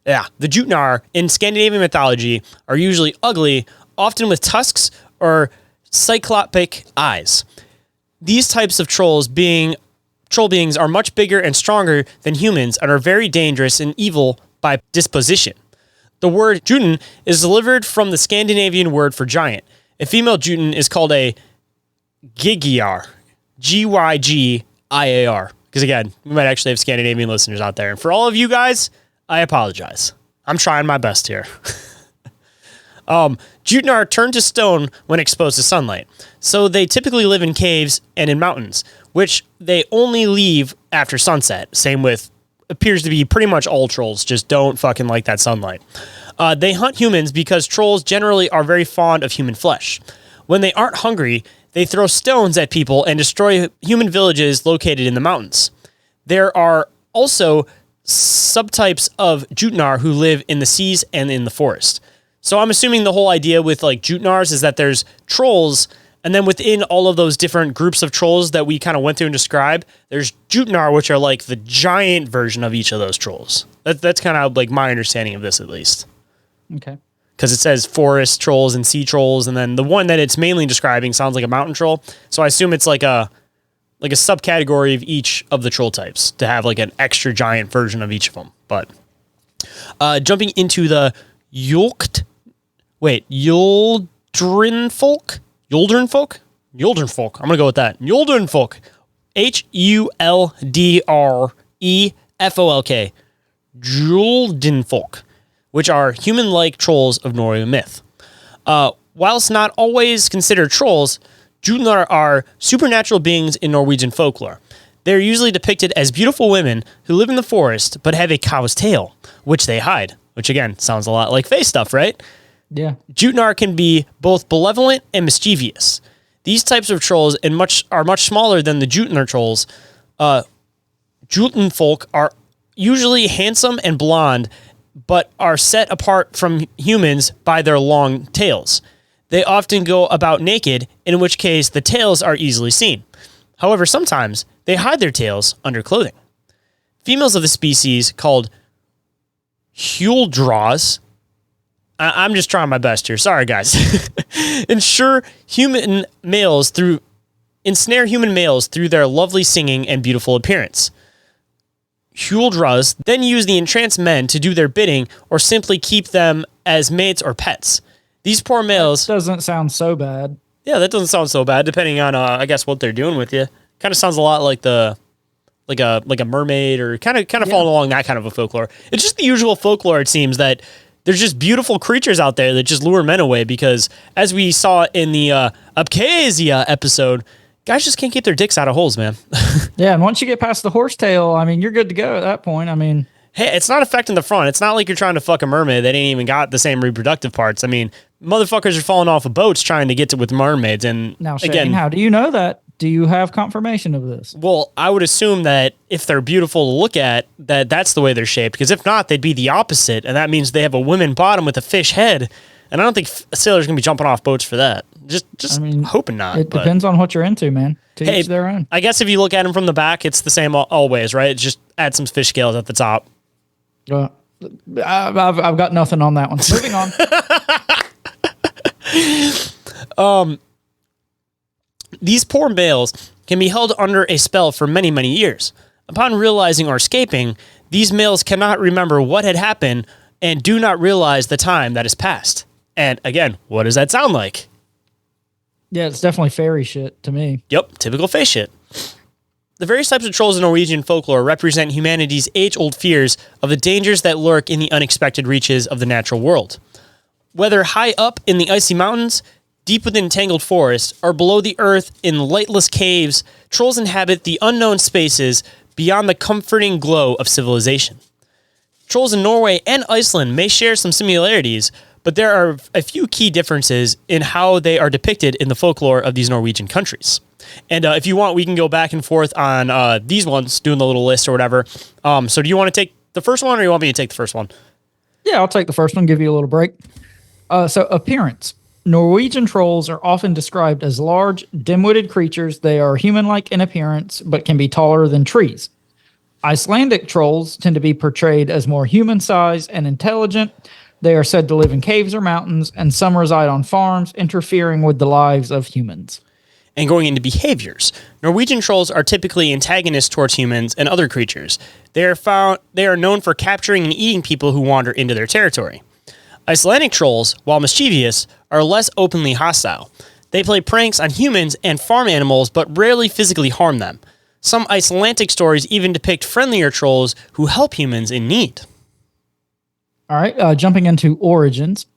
The Jutnar in Scandinavian mythology are usually ugly, often with tusks or cyclopic eyes. These types of troll beings are much bigger and stronger than humans and are very dangerous and evil by disposition. The word Jotun is delivered from the Scandinavian word for giant. A female Jotun is called a Gygiar, Gygiar. Because again, we might actually have Scandinavian listeners out there. And for all of you guys, I apologize. I'm trying my best here. Jutnar turn to stone when exposed to sunlight. So they typically live in caves and in mountains, which they only leave after sunset. Same with appears to be pretty much all trolls, just don't fucking like that sunlight. They hunt humans because trolls generally are very fond of human flesh. When they aren't hungry, they throw stones at people and destroy human villages located in the mountains. There are also subtypes of Jutnar who live in the seas and in the forest. So I'm assuming the whole idea with like Jutnars is that there's trolls, and then within all of those different groups of trolls that we kind of went through and described, there's Jutnar, which are like the giant version of each of those trolls. That's kind of like my understanding of this, at least. Okay. Because it says forest trolls and sea trolls, and then the one that it's mainly describing sounds like a mountain troll. So I assume it's like a subcategory of each of the troll types to have like an extra giant version of each of them. But jumping into the Yuldrenfolk. Yuldrenfolk. I'm going to go with that. Yuldrenfolk. Huldrefolk. Juldinfolk, which are human-like trolls of Norwegian myth. Whilst not always considered trolls, Jutnar are supernatural beings in Norwegian folklore. They're usually depicted as beautiful women who live in the forest but have a cow's tail, which they hide, which again sounds a lot like Fae stuff, right? Yeah. Jutnar can be both malevolent and mischievous. These types of trolls are much smaller than the Jutnar trolls. Jutenfolk are usually handsome and blonde, but are set apart from humans by their long tails. They often go about naked, in which case the tails are easily seen. However, sometimes they hide their tails under clothing. Females of the species, called Huldras, I'm just trying my best here. Sorry, guys. Ensnare human males through their lovely singing and beautiful appearance. Huldras then use the entranced men to do their bidding or simply keep them as mates or pets. These poor males... That doesn't sound so bad. Yeah, that doesn't sound so bad, depending on, I guess, what they're doing with you. Kind of sounds a lot like a mermaid, or kind of following along that kind of a folklore. It's just the usual folklore, it seems, that there's just beautiful creatures out there that just lure men away because, as we saw in the Abkhazia episode, guys just can't keep their dicks out of holes, man. Yeah, and once you get past the horsetail, I mean, you're good to go at that point. I mean... Hey, it's not affecting the front. It's not like you're trying to fuck a mermaid that ain't even got the same reproductive parts. I mean, motherfuckers are falling off of boats trying to get with mermaids. And now, Shayn, again, how do you know that? Do you have confirmation of this? Well, I would assume that if they're beautiful to look at, that's the way they're shaped. Because if not, they'd be the opposite. And that means they have a women bottom with a fish head. And I don't think sailors are going to be jumping off boats for that. Just hoping not. It depends on what you're into, man. To each their own. I guess if you look at them from the back, it's the same always, right? It's just add some fish scales at the top. I've got nothing on that one. Moving on. These poor males can be held under a spell for many, many years. Upon realizing or escaping, these males cannot remember what had happened and do not realize the time that has passed. And again, what does that sound like? Yeah, it's definitely fairy shit to me. Yep, typical Fae shit. The various types of trolls in Norwegian folklore represent humanity's age-old fears of the dangers that lurk in the unexpected reaches of the natural world. Whether high up in the icy mountains, deep within tangled forests, or below the earth in lightless caves, trolls inhabit the unknown spaces beyond the comforting glow of civilization. Trolls in Norway and Iceland may share some similarities, but there are a few key differences in how they are depicted in the folklore of these Norwegian countries. And if you want, we can go back and forth on these ones, doing the little list or whatever. So do you want to take the first one, or you want me to take the first one? Yeah, I'll take the first one, give you a little break. So appearance. Norwegian trolls are often described as large, dim-witted creatures. They are human-like in appearance, but can be taller than trees. Icelandic trolls tend to be portrayed as more human-sized and intelligent. They are said to live in caves or mountains, and some reside on farms, interfering with the lives of humans. And going into behaviors, Norwegian trolls are typically antagonists towards humans and other creatures. They are known for capturing and eating people who wander into their territory. Icelandic trolls, while mischievous, are less openly hostile. They play pranks on humans and farm animals, but rarely physically harm them. Some Icelandic stories even depict friendlier trolls who help humans in need. All right, jumping into origins.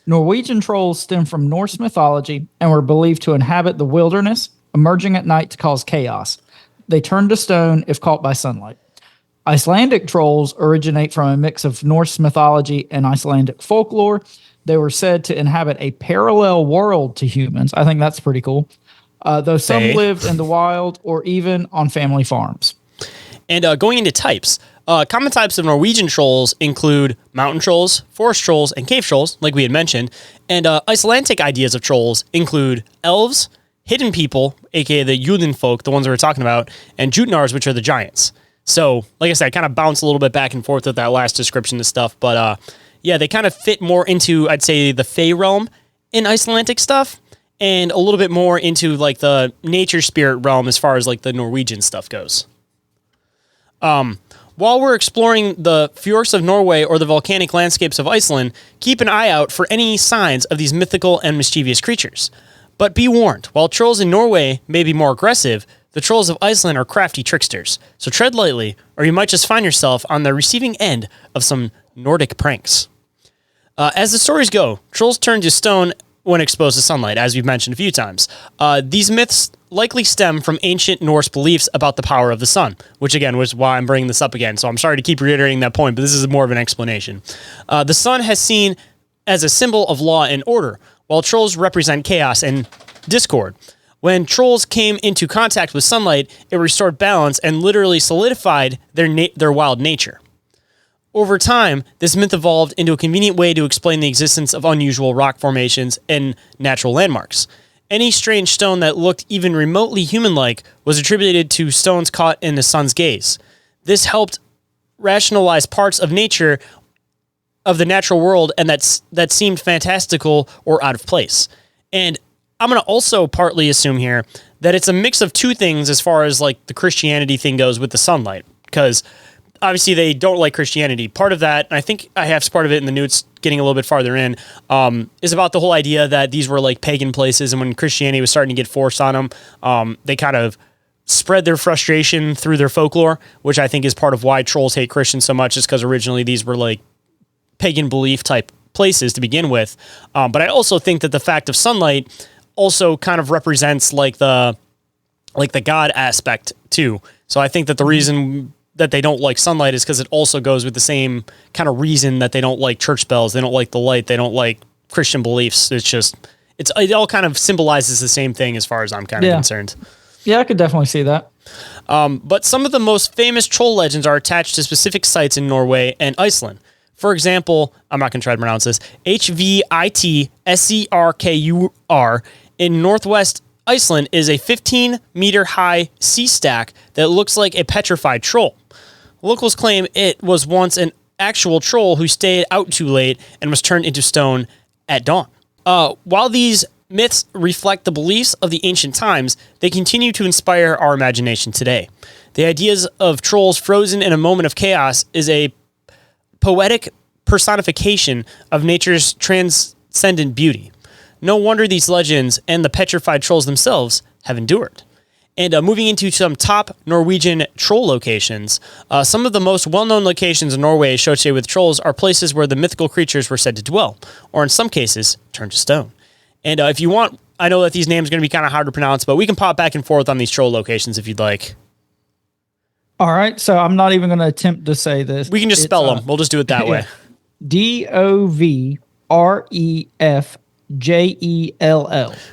Norwegian trolls stem from Norse mythology and were believed to inhabit the wilderness, emerging at night to cause chaos. They turn to stone if caught by sunlight. Icelandic trolls originate from a mix of Norse mythology and Icelandic folklore. They were said to inhabit a parallel world to humans. I think that's pretty cool. Though some lived in the wild or even on family farms. And going into types, common types of Norwegian trolls include mountain trolls, forest trolls, and cave trolls, like we had mentioned. And Icelandic ideas of trolls include elves, hidden people, aka the Judenfolk, the ones we were talking about, and Jutnars, which are the giants. So, like I said, I kind of bounce a little bit back and forth with that last description of stuff. But yeah, they kind of fit more into, I'd say, the Fae realm in Icelandic stuff, and a little bit more into like the nature spirit realm as far as like the Norwegian stuff goes. While we're exploring the fjords of Norway or the volcanic landscapes of Iceland, keep an eye out for any signs of these mythical and mischievous creatures. But be warned, while trolls in Norway may be more aggressive, the trolls of Iceland are crafty tricksters. So tread lightly, or you might just find yourself on the receiving end of some Nordic pranks. As the stories go, trolls turn to stone when exposed to sunlight, as we've mentioned a few times. These myths likely stem from ancient Norse beliefs about the power of the sun, which again was why I'm bringing this up again. So I'm sorry to keep reiterating that point, but this is more of an explanation. The sun has seen as a symbol of law and order, while trolls represent chaos and discord. When trolls came into contact with sunlight, it restored balance and literally solidified their wild nature. Over time, this myth evolved into a convenient way to explain the existence of unusual rock formations and natural landmarks. Any strange stone that looked even remotely human-like was attributed to stones caught in the sun's gaze. This helped rationalize parts of nature, of the natural world, and that seemed fantastical or out of place. And I'm going to also partly assume here that it's a mix of two things as far as like the Christianity thing goes with the sunlight, because obviously they don't like Christianity. Part of that, and I think I have part of it in the notes getting a little bit farther in, is about the whole idea that these were like pagan places, and when Christianity was starting to get forced on them, they kind of spread their frustration through their folklore, which I think is part of why trolls hate Christians so much, is because originally these were like pagan belief type places to begin with. But I also think that the fact of sunlight also kind of represents like the God aspect too. So I think that the reason that they don't like sunlight is because it also goes with the same kind of reason that they don't like church bells, they don't like the light, they don't like Christian beliefs. It all kind of symbolizes the same thing as far as I'm kind of concerned. Yeah, I could definitely see that. But some of the most famous troll legends are attached to specific sites in Norway and Iceland. For example, I'm not going to try to pronounce this, Hvitserkur in northwest Iceland is a 15-meter high sea stack that looks like a petrified troll. Locals claim it was once an actual troll who stayed out too late and was turned into stone at dawn. While these myths reflect the beliefs of the ancient times, they continue to inspire our imagination today. The ideas of trolls frozen in a moment of chaos is a poetic personification of nature's transcendent beauty. No wonder these legends and the petrified trolls themselves have endured. And moving into some top Norwegian troll locations, some of the most well-known locations in Norway associated with trolls are places where the mythical creatures were said to dwell, or in some cases, turn to stone. And if you want, I know that these names are going to be kind of hard to pronounce, but we can pop back and forth on these troll locations if you'd like. All right, so I'm not even going to attempt to say this. We can just spell them. We'll just do it that way. Dovrefjell.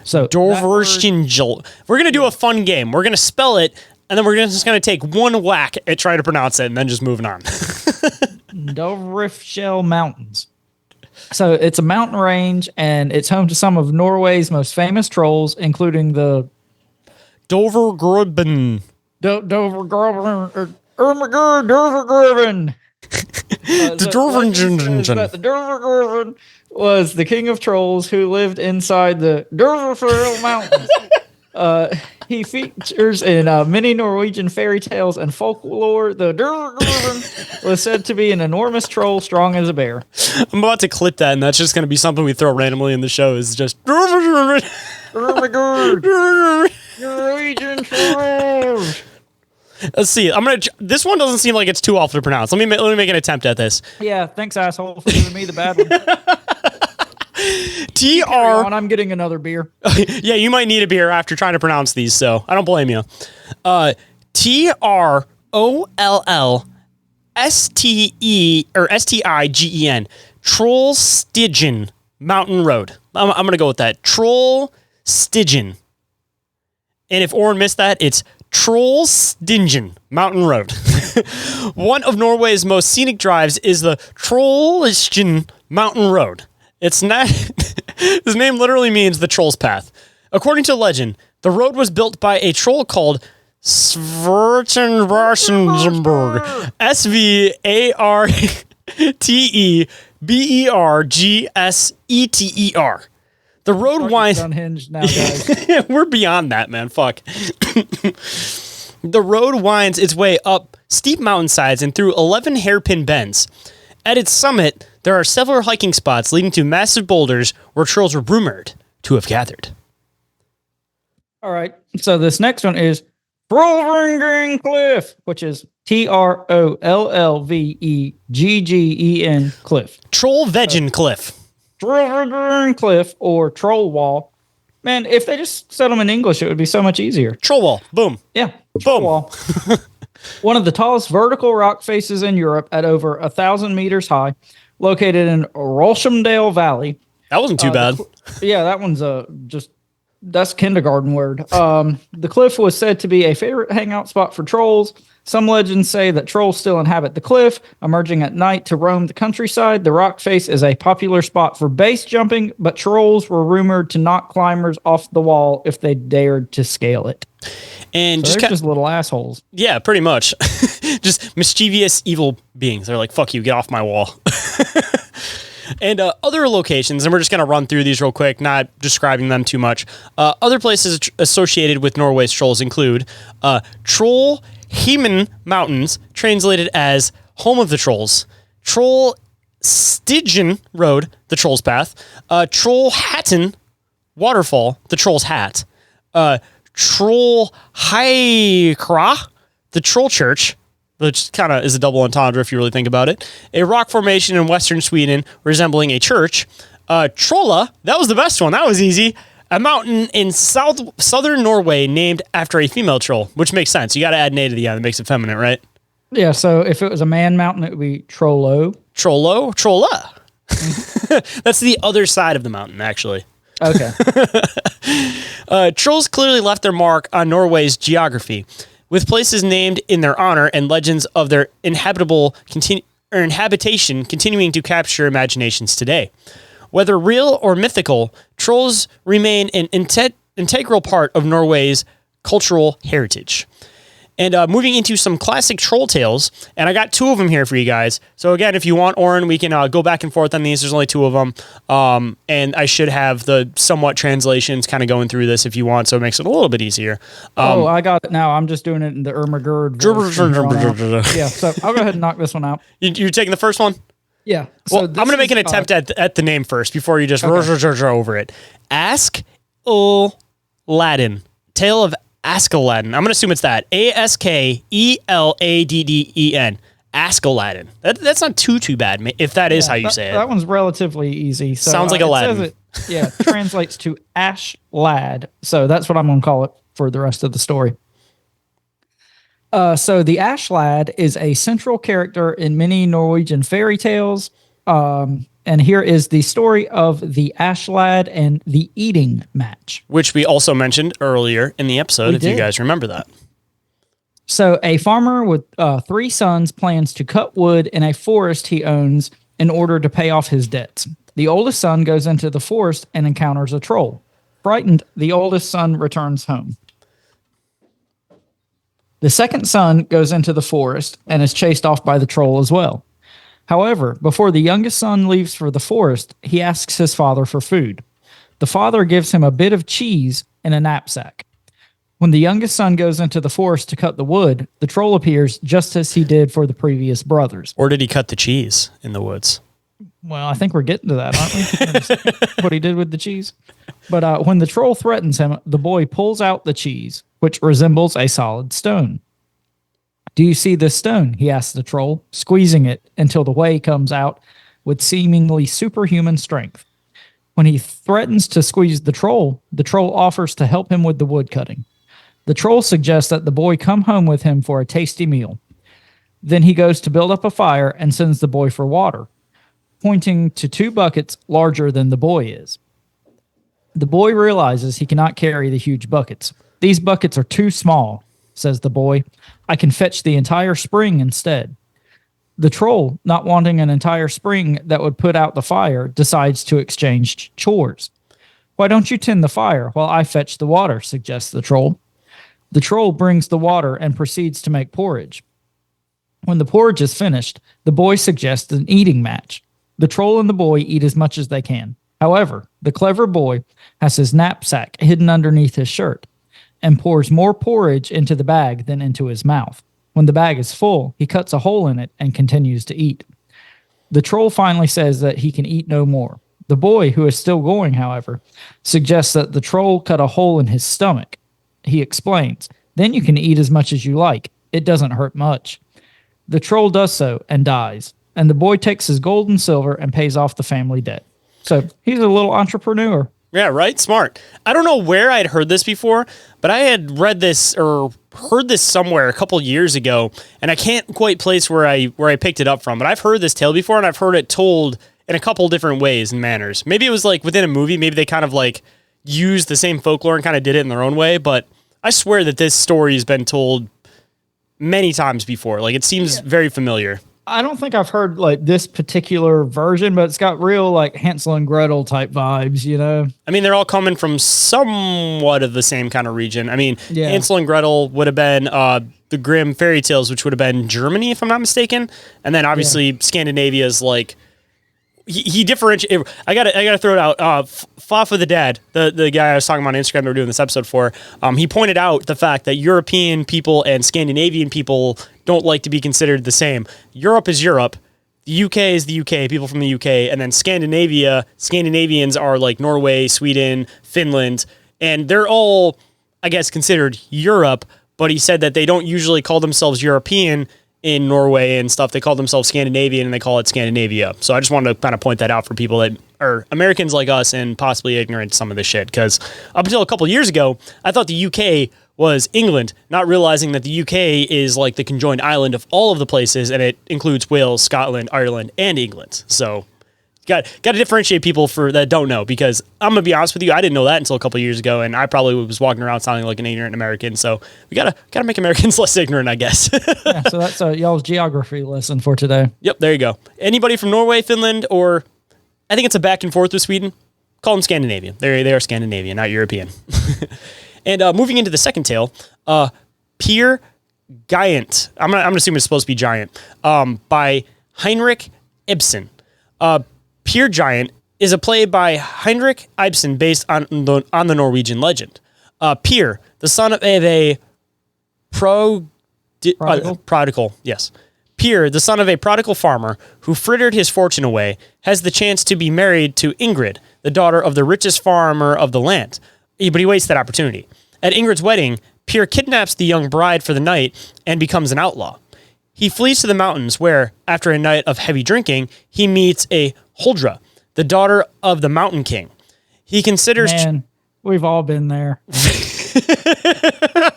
So Dovrefjell. We're going to do a fun game. We're going to spell it, and then we're just going to take one whack at trying to pronounce it, and then just moving on. Dovrefjell Mountains. So it's a mountain range, and it's home to some of Norway's most famous trolls, including the Dovergrubben. Dovergrubben. The Dovergrubben was the king of trolls who lived inside the Dovrefjell Mountains. He features in many Norwegian fairy tales and folklore. The Dovergrubben was said to be an enormous troll strong as a bear. I'm about to clip that, and that's just going to be something we throw randomly in the show. Is just Oh my god! Norwegian trolls. Let's see. This one doesn't seem like it's too awful to pronounce. Let me make an attempt at this. Yeah, thanks, asshole, for giving me the bad one. I'm getting another beer. Yeah, you might need a beer after trying to pronounce these, so I don't blame you. Trollstigen. Trollstigen Mountain Road. I'm going to go with that. Trollstigen. And if Oren missed that, it's Trollstigen Mountain Road. One of Norway's most scenic drives is the Trollstigen Mountain Road. It's not. His name literally means the troll's path. According to legend, the road was built by a troll called Svartenbersenberg. Svartebergseter. The road winds. Unhinged now, guys. We're beyond that, man. Fuck. The road winds its way up steep mountainsides and through 11 hairpin bends. At its summit, there are several hiking spots leading to massive boulders where trolls were rumored to have gathered. All right. So this next one is Trollvingen Cliff, which is Trollveggen Cliff. Trollvegen Cliff. Trollvegen Cliff or Troll Wall. Man, if they just said them in English, it would be so much easier. Troll Wall. Boom. Yeah. Troll Wall. One of the tallest vertical rock faces in Europe at over 1,000 meters high, located in Rolshamdale Valley. That wasn't too bad. That one's that's kindergarten word. The cliff was said to be a favorite hangout spot for trolls. Some legends say that trolls still inhabit the cliff, emerging at night to roam the countryside. The rock face is a popular spot for base jumping, but trolls were rumored to knock climbers off the wall if they dared to scale it. And so just little assholes. Yeah, pretty much. Just mischievous, evil beings. They're like, fuck you, get off my wall. And other locations, and we're just going to run through these real quick, not describing them too much. Other places associated with Norway's trolls include Trollheimen Mountains, translated as home of the trolls, Trollstigen Road, the troll's path, Trollhatten Waterfall, the troll's hat, Trollheikra, the troll church, which kind of is a double entendre if you really think about it. A rock formation in western Sweden resembling a church. Trolla, that was the best one. That was easy. A mountain in southern Norway named after a female troll, which makes sense. You got to add an A to the end. That makes it feminine, right? Yeah, so if it was a man mountain, it would be Trollo. Trollo? Trolla. That's the other side of the mountain, actually. Okay. Trolls clearly left their mark on Norway's geography, with places named in their honor and legends of their inhabitation continuing to capture imaginations today. Whether real or mythical, trolls remain an integral part of Norway's cultural heritage. And moving into some classic troll tales, and I got two of them here for you guys. So again, if you want, Oren, we can go back and forth on these. There's only two of them. And I should have the somewhat translations kind of going through this if you want, so it makes it a little bit easier. I got it now. I'm just doing it in the Ermagerd. Yeah, so I'll go ahead and knock this one out. You're taking the first one? Yeah. So well, I'm going to make an attempt at the name first before you just over it. Ask-o-Laden. Tale of Ask-o-Laden. I'm going to assume it's that. Askeleladden. Ask-o-Laden. That's not too bad, if that is how you say it. That one's relatively easy. So, sounds like Aladdin. Yeah, translates to ash lad. So that's what I'm going to call it for the rest of the story. So the ash lad is a central character in many Norwegian fairy tales. And here is the story of the ash lad and the eating match, which we also mentioned earlier in the episode, you guys remember that. So a farmer with 3 sons plans to cut wood in a forest he owns in order to pay off his debts. The oldest son goes into the forest and encounters a troll. Frightened, the oldest son returns home. The second son goes into the forest and is chased off by the troll as well. However, before the youngest son leaves for the forest, he asks his father for food. The father gives him a bit of cheese in a knapsack. When the youngest son goes into the forest to cut the wood, the troll appears just as he did for the previous brothers. Or did he cut the cheese in the woods? Well, I think we're getting to that, aren't we? That's what he did with the cheese. But when the troll threatens him, the boy pulls out the cheese, which resembles a solid stone. Do you see this stone? He asks the troll, squeezing it until the whey comes out with seemingly superhuman strength. When he threatens to squeeze the troll offers to help him with the wood cutting. The troll suggests that the boy come home with him for a tasty meal. Then he goes to build up a fire and sends the boy for water, pointing to 2 buckets larger than the boy is. The boy realizes he cannot carry the huge buckets. These buckets are too small, says the boy. I can fetch the entire spring instead. The troll, not wanting an entire spring that would put out the fire, decides to exchange chores. Why don't you tend the fire while I fetch the water, suggests the troll. The troll brings the water and proceeds to make porridge. When the porridge is finished, the boy suggests an eating match. The troll and the boy eat as much as they can. However, the clever boy has his knapsack hidden underneath his shirt and pours more porridge into the bag than into his mouth. When the bag is full, he cuts a hole in it and continues to eat. The troll finally says that he can eat no more. The boy, who is still going, however, suggests that the troll cut a hole in his stomach. He explains, then you can eat as much as you like. It doesn't hurt much. The troll does so and dies, and the boy takes his gold and silver and pays off the family debt. So he's a little entrepreneur. Yeah, right? Smart. I don't know where I'd heard this before, but I had read this or heard this somewhere a couple years ago, and I can't quite place where I picked it up from, but I've heard this tale before, and I've heard it told in a couple different ways and manners. Maybe it was like within a movie, maybe they kind of like used the same folklore and kind of did it in their own way, but I swear that this story has been told many times before. Like, it seems very familiar. I don't think I've heard like this particular version, but it's got real like Hansel and Gretel type vibes, you know? I mean, they're all coming from somewhat of the same kind of region. I mean, Hansel and Gretel would have been the Grimm fairy tales, which would have been Germany, if I'm not mistaken. And then obviously Scandinavia is like, he differentiated. I gotta throw it out. Fafa the dad, the guy I was talking about on Instagram that we're doing this episode for, he pointed out the fact that European people and Scandinavian people don't like to be considered the same. Europe is Europe. The UK is the UK, people from the UK, and then Scandinavians are like Norway, Sweden, Finland, and they're all, I guess, considered Europe, but he said that they don't usually call themselves European in Norway and stuff. They call themselves Scandinavian and they call it Scandinavia. So I just wanted to kind of point that out for people that are Americans like us and possibly ignorant to some of this shit. Because up until a couple years ago, I thought the UK was England, not realizing that the UK is like the conjoined island of all of the places, and it includes Wales, Scotland, Ireland, and England. So got to differentiate people for that don't know, because I'm gonna be honest with you, I didn't know that until a couple of years ago, and I probably was walking around sounding like an ignorant American. So we gotta make Americans less ignorant, I guess. Yeah, so that's y'all's geography lesson for today. Yep, there you go. Anybody from Norway, Finland, or I think it's a back and forth with Sweden, call them Scandinavian. They are Scandinavian, not European. And moving into the second tale, Peer Giant. I'm gonna assume it's supposed to be giant. By Heinrich Ibsen. Peer Giant is a play by Heinrich Ibsen based on the Norwegian legend. Peer, the son of a prodigal, yes. Peer, the son of a prodigal farmer who frittered his fortune away, has the chance to be married to Ingrid, the daughter of the richest farmer of the land. But he wastes that opportunity. At Ingrid's wedding, Peer kidnaps the young bride for the night and becomes an outlaw. He flees to the mountains where, after a night of heavy drinking, he meets a Huldra, the daughter of the Mountain King. He considers... Man, we've all been there.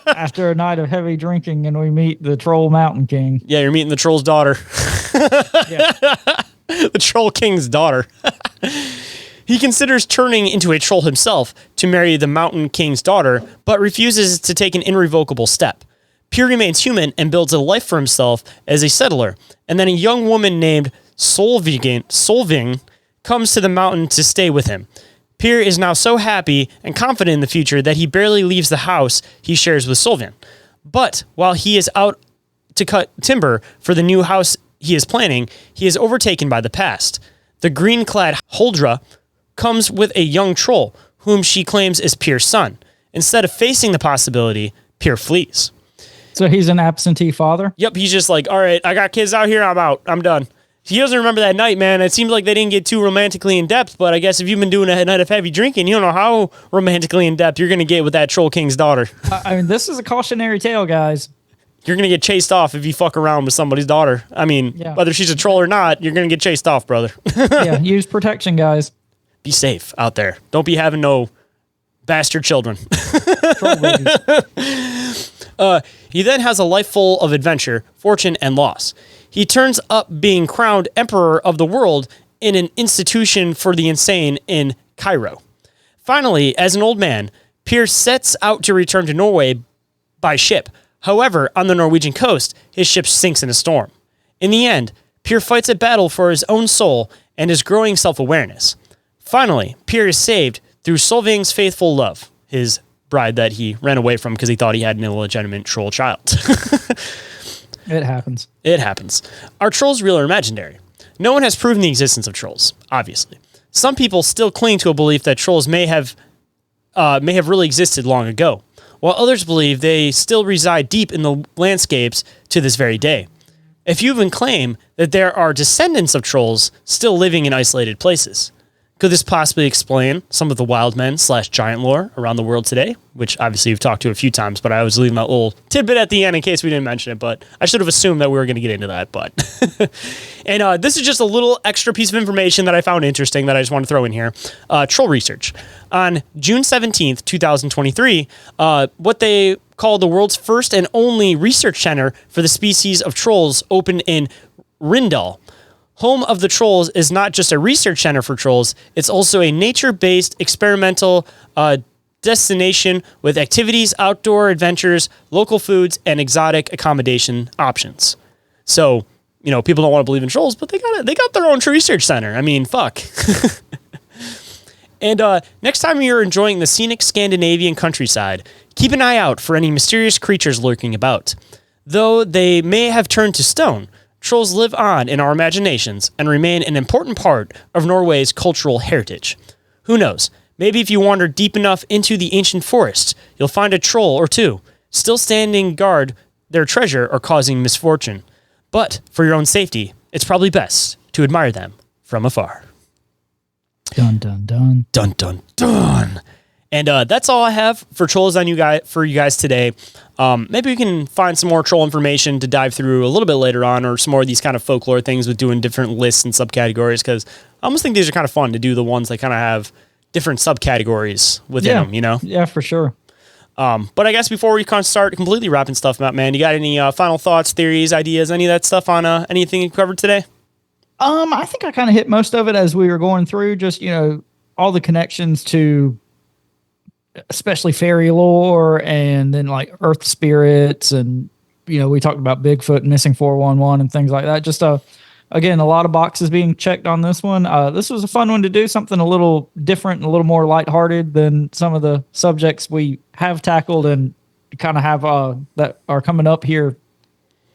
After a night of heavy drinking and we meet the Troll Mountain King. Yeah, you're meeting the Troll's daughter. The Troll King's daughter. He considers turning into a troll himself to marry the Mountain King's daughter, but refuses to take an irrevocable step. Pierre remains human and builds a life for himself as a settler, and then a young woman named Solving comes to the mountain to stay with him. Pierre is now so happy and confident in the future that he barely leaves the house he shares with Solving. But while he is out to cut timber for the new house he is planning, he is overtaken by the past. The green-clad Huldra comes with a young troll, whom she claims is Pierre's son. Instead of facing the possibility, Pierre flees. So he's an absentee father? Yep, he's just like, all right, I got kids out here, I'm out, I'm done. He doesn't remember that night, man. It seems like they didn't get too romantically in depth, but I guess if you've been doing a night of heavy drinking, you don't know how romantically in depth you're going to get with that Troll King's daughter. I mean, this is a cautionary tale, guys. You're going to get chased off if you fuck around with somebody's daughter. I mean, whether she's a troll or not, you're going to get chased off, brother. Yeah, use protection, guys. Be safe out there. Don't be having no bastard children. Troll babies. He then has a life full of adventure, fortune, and loss. He turns up being crowned emperor of the world in an institution for the insane in Cairo. Finally, as an old man, Pierre sets out to return to Norway by ship. However, on the Norwegian coast, his ship sinks in a storm. In the end, Pierre fights a battle for his own soul and his growing self-awareness. Finally, Pierre is saved through Solving's faithful love, his bride that he ran away from because he thought he had an illegitimate troll child. It happens. It happens. Are trolls real or imaginary? No one has proven the existence of trolls, obviously. Some people still cling to a belief that trolls may have really existed long ago, while others believe they still reside deep in the landscapes to this very day. A few even claim that there are descendants of trolls still living in isolated places. Could this possibly explain some of the wild men / giant lore around the world today? Which obviously you've talked to a few times, but I was leaving that little tidbit at the end in case we didn't mention it, but I should have assumed that we were going to get into that, but. And this is just a little extra piece of information that I found interesting that I just want to throw in here. Troll research. On June 17th, 2023, what they call the world's first and only research center for the species of trolls opened in Rindal. Home of the Trolls is not just a research center for trolls, it's also a nature-based experimental destination with activities, outdoor adventures, local foods, and exotic accommodation options. So, you know, people don't want to believe in trolls, but they got their own research center. I mean, fuck. And next time you're enjoying the scenic Scandinavian countryside, keep an eye out for any mysterious creatures lurking about. Though they may have turned to stone, trolls live on in our imaginations and remain an important part of Norway's cultural heritage. Who knows? Maybe if you wander deep enough into the ancient forests, you'll find a troll or two, still standing guard their treasure or causing misfortune. But for your own safety, it's probably best to admire them from afar. Dun, dun, dun. Dun, dun, dun. And that's all I have for trolls for you guys today. Maybe we can find some more troll information to dive through a little bit later on, or some more of these kind of folklore things with doing different lists and subcategories, because I almost think these are kind of fun to do, the ones that kind of have different subcategories within them, you know? Yeah, for sure. But I guess before we kind of start completely wrapping stuff up, man, you got any final thoughts, theories, ideas, any of that stuff on anything you covered today? I think I kind of hit most of it as we were going through, just, you know, all the connections to especially fairy lore, and then like earth spirits, and, you know, we talked about Bigfoot and missing 411 and things like that. Just again, a lot of boxes being checked on this one. This was a fun one to do, something a little different and a little more lighthearted than some of the subjects we have tackled and kind of have that are coming up here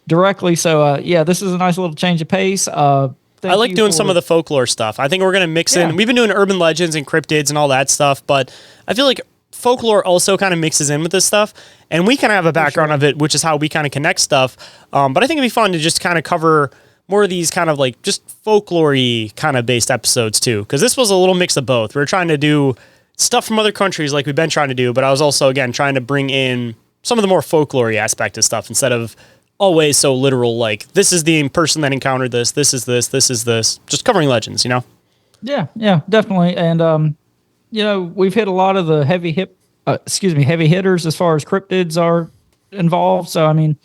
directly. So yeah, this is a nice little change of pace. I like doing some of the folklore stuff. I think we're going to mix in. We've been doing urban legends and cryptids and all that stuff, but I feel like folklore also kind of mixes in with this stuff, and we kind of have a background of it, which is how we kind of connect stuff. But I think it'd be fun to just kind of cover more of these kind of like just folklore-y kind of based episodes too, because this was a little mix of both. We were trying to do stuff from other countries like we've been trying to do, but I was also, again, trying to bring in some of the more folklore-y aspect of stuff instead of always so literal, like this is the person that encountered this is this, this is this, just covering legends, you know? Yeah, definitely. And we've hit a lot of the heavy hitters as far as cryptids are involved. So, I mean,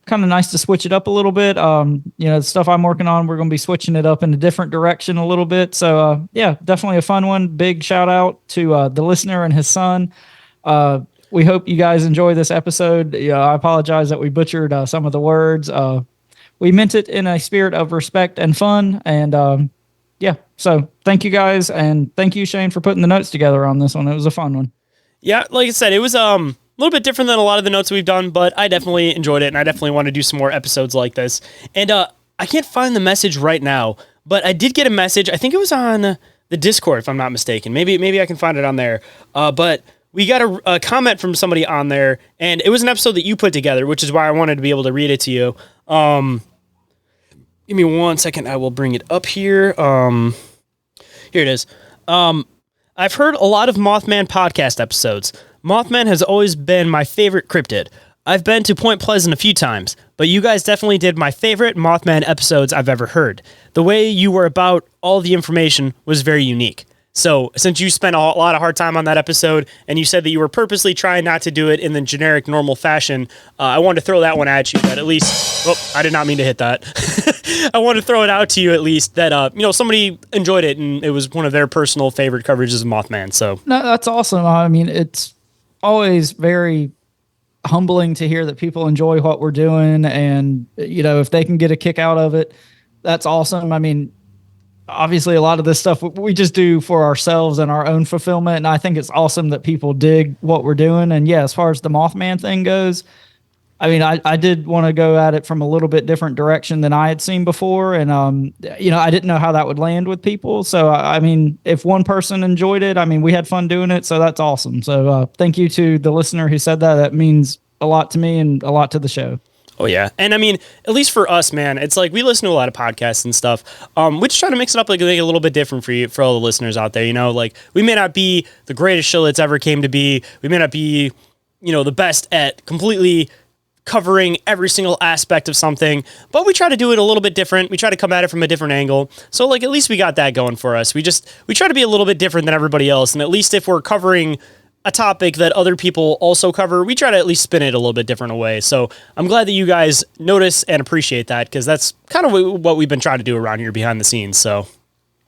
kind of nice to switch it up a little bit. The stuff I'm working on, we're going to be switching it up in a different direction a little bit. So, definitely a fun one. Big shout out to the listener and his son. We hope you guys enjoy this episode. I apologize that we butchered some of the words. We meant it in a spirit of respect and fun. And so thank you guys. And thank you, Shayn, for putting the notes together on this one. It was a fun one. Yeah, like I said, it was a little bit different than a lot of the notes we've done, but I definitely enjoyed it, and I definitely want to do some more episodes like this. And I can't find the message right now, but I did get a message. I think it was on the Discord, if I'm not mistaken. Maybe I can find it on there. But we got a comment from somebody on there, and it was an episode that you put together, which is why I wanted to be able to read it to you. Give me 1 second. I will bring it up here. Here it is. I've heard a lot of Mothman podcast episodes. Mothman has always been my favorite cryptid. I've been to Point Pleasant a few times, but you guys definitely did my favorite Mothman episodes I've ever heard. The way you were about all the information was very unique. So, since you spent a lot of hard time on that episode, and you said that you were purposely trying not to do it in the generic, normal fashion, I wanted to throw that one at you, that at least... Oh, I did not mean to hit that. I wanted to throw it out to you, at least, that, somebody enjoyed it, and it was one of their personal favorite coverages of Mothman, so... No, that's awesome. I mean, it's always very humbling to hear that people enjoy what we're doing, and, if they can get a kick out of it, that's awesome. I mean... Obviously, a lot of this stuff we just do for ourselves and our own fulfillment. And I think it's awesome that people dig what we're doing. And as far as the Mothman thing goes, I mean, I did want to go at it from a little bit different direction than I had seen before. And, I didn't know how that would land with people. So, I mean, if one person enjoyed it, I mean, we had fun doing it. So that's awesome. So thank you to the listener who said that. That means a lot to me and a lot to the show. Oh, yeah. And I mean, at least for us, man, it's like we listen to a lot of podcasts and stuff. We just try to mix it up like a little bit different for all the listeners out there. Like we may not be the greatest show that's ever came to be. We may not be, the best at completely covering every single aspect of something, but we try to do it a little bit different. We try to come at it from a different angle. So like at least we got that going for us. We try to be a little bit different than everybody else. And at least if we're covering a topic that other people also cover, we try to at least spin it a little bit different away. So I'm glad that you guys notice and appreciate that, because that's kind of what we've been trying to do around here behind the scenes. So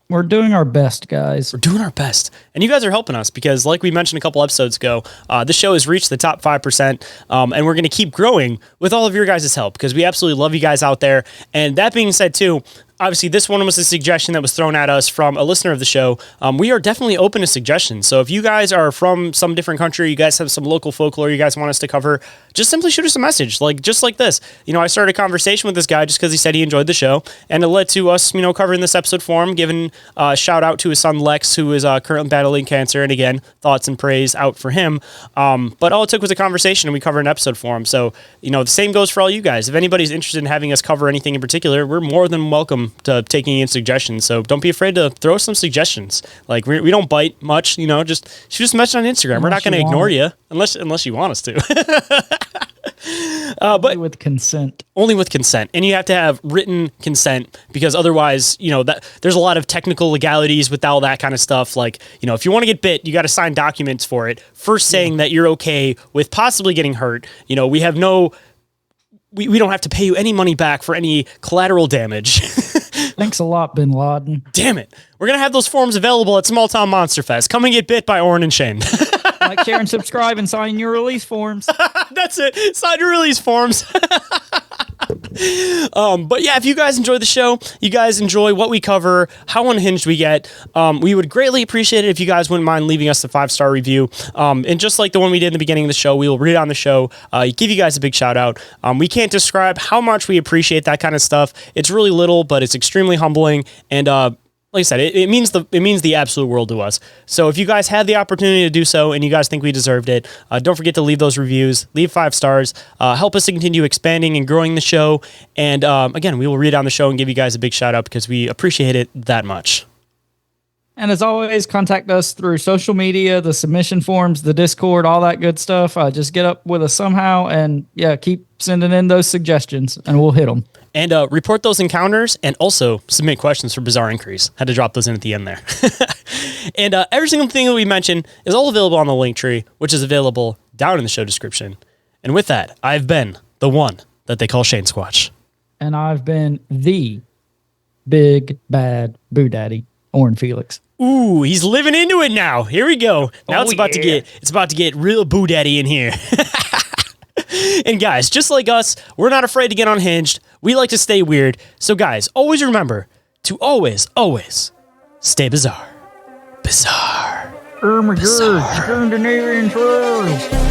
we're doing our best, guys. We're doing our best. And you guys are helping us because, like we mentioned a couple episodes ago, this show has reached the top 5%, and we're going to keep growing with all of your guys' help because we absolutely love you guys out there. And that being said, too, obviously, this one was a suggestion that was thrown at us from a listener of the show. We are definitely open to suggestions. So if you guys are from some different country, you guys have some local folklore you guys want us to cover, just simply shoot us a message, just like this. I started a conversation with this guy just because he said he enjoyed the show, and it led to us, covering this episode for him, giving a shout out to his son Lex, who is currently battling cancer, and again, thoughts and praise out for him. But all it took was a conversation, and we covered an episode for him. So, the same goes for all you guys. If anybody's interested in having us cover anything in particular, we're more than welcome to taking in suggestions. So don't be afraid to throw some suggestions. Like we don't bite much, just shoot us a message on Instagram. We're not going to ignore you unless you want us to. But with consent. Only with consent. And you have to have written consent because otherwise, that there's a lot of technical legalities with all that kind of stuff. Like, if you want to get bit, you got to sign documents for it. First saying that you're okay with possibly getting hurt. We have we don't have to pay you any money back for any collateral damage. Thanks a lot, Bin Laden. Damn it. We're going to have those forms available at Small Town Monster Fest. Come and get bit by Orin and Shayn. Like, share, and subscribe, and sign your release forms. That's it. Sign your release forms. But yeah, if you guys enjoy the show, you guys enjoy what we cover, how unhinged we get, we would greatly appreciate it if you guys wouldn't mind leaving us a 5-star review. And just like the one we did in the beginning of the show, we will read it on the show, give you guys a big shout out. We can't describe how much we appreciate that kind of stuff. It's really little, but it's extremely humbling. And, like I said, it means the absolute world to us. So if you guys had the opportunity to do so and you guys think we deserved it, don't forget to leave those reviews, leave 5 stars, help us to continue expanding and growing the show. And again, we will read on the show and give you guys a big shout out because we appreciate it that much. And as always, contact us through social media, the submission forms, the Discord, all that good stuff. Just get up with us somehow, and keep sending in those suggestions, and we'll hit them. And report those encounters, and also submit questions for Bizarre Inquiries. Had to drop those in at the end there. And every single thing that we mentioned is all available on the link tree, which is available down in the show description. And with that, I've been the one that they call Shayn Squatch. And I've been the big bad Boo Daddy, Orin Felix. Ooh, he's living into it now. Here we go. Now it's about to get real Boo Daddy in here. And guys, just like us, we're not afraid to get unhinged. We like to stay weird. So guys, always remember to always stay bizarre. Bizarre. Oh my God, Scandinavian Trolls.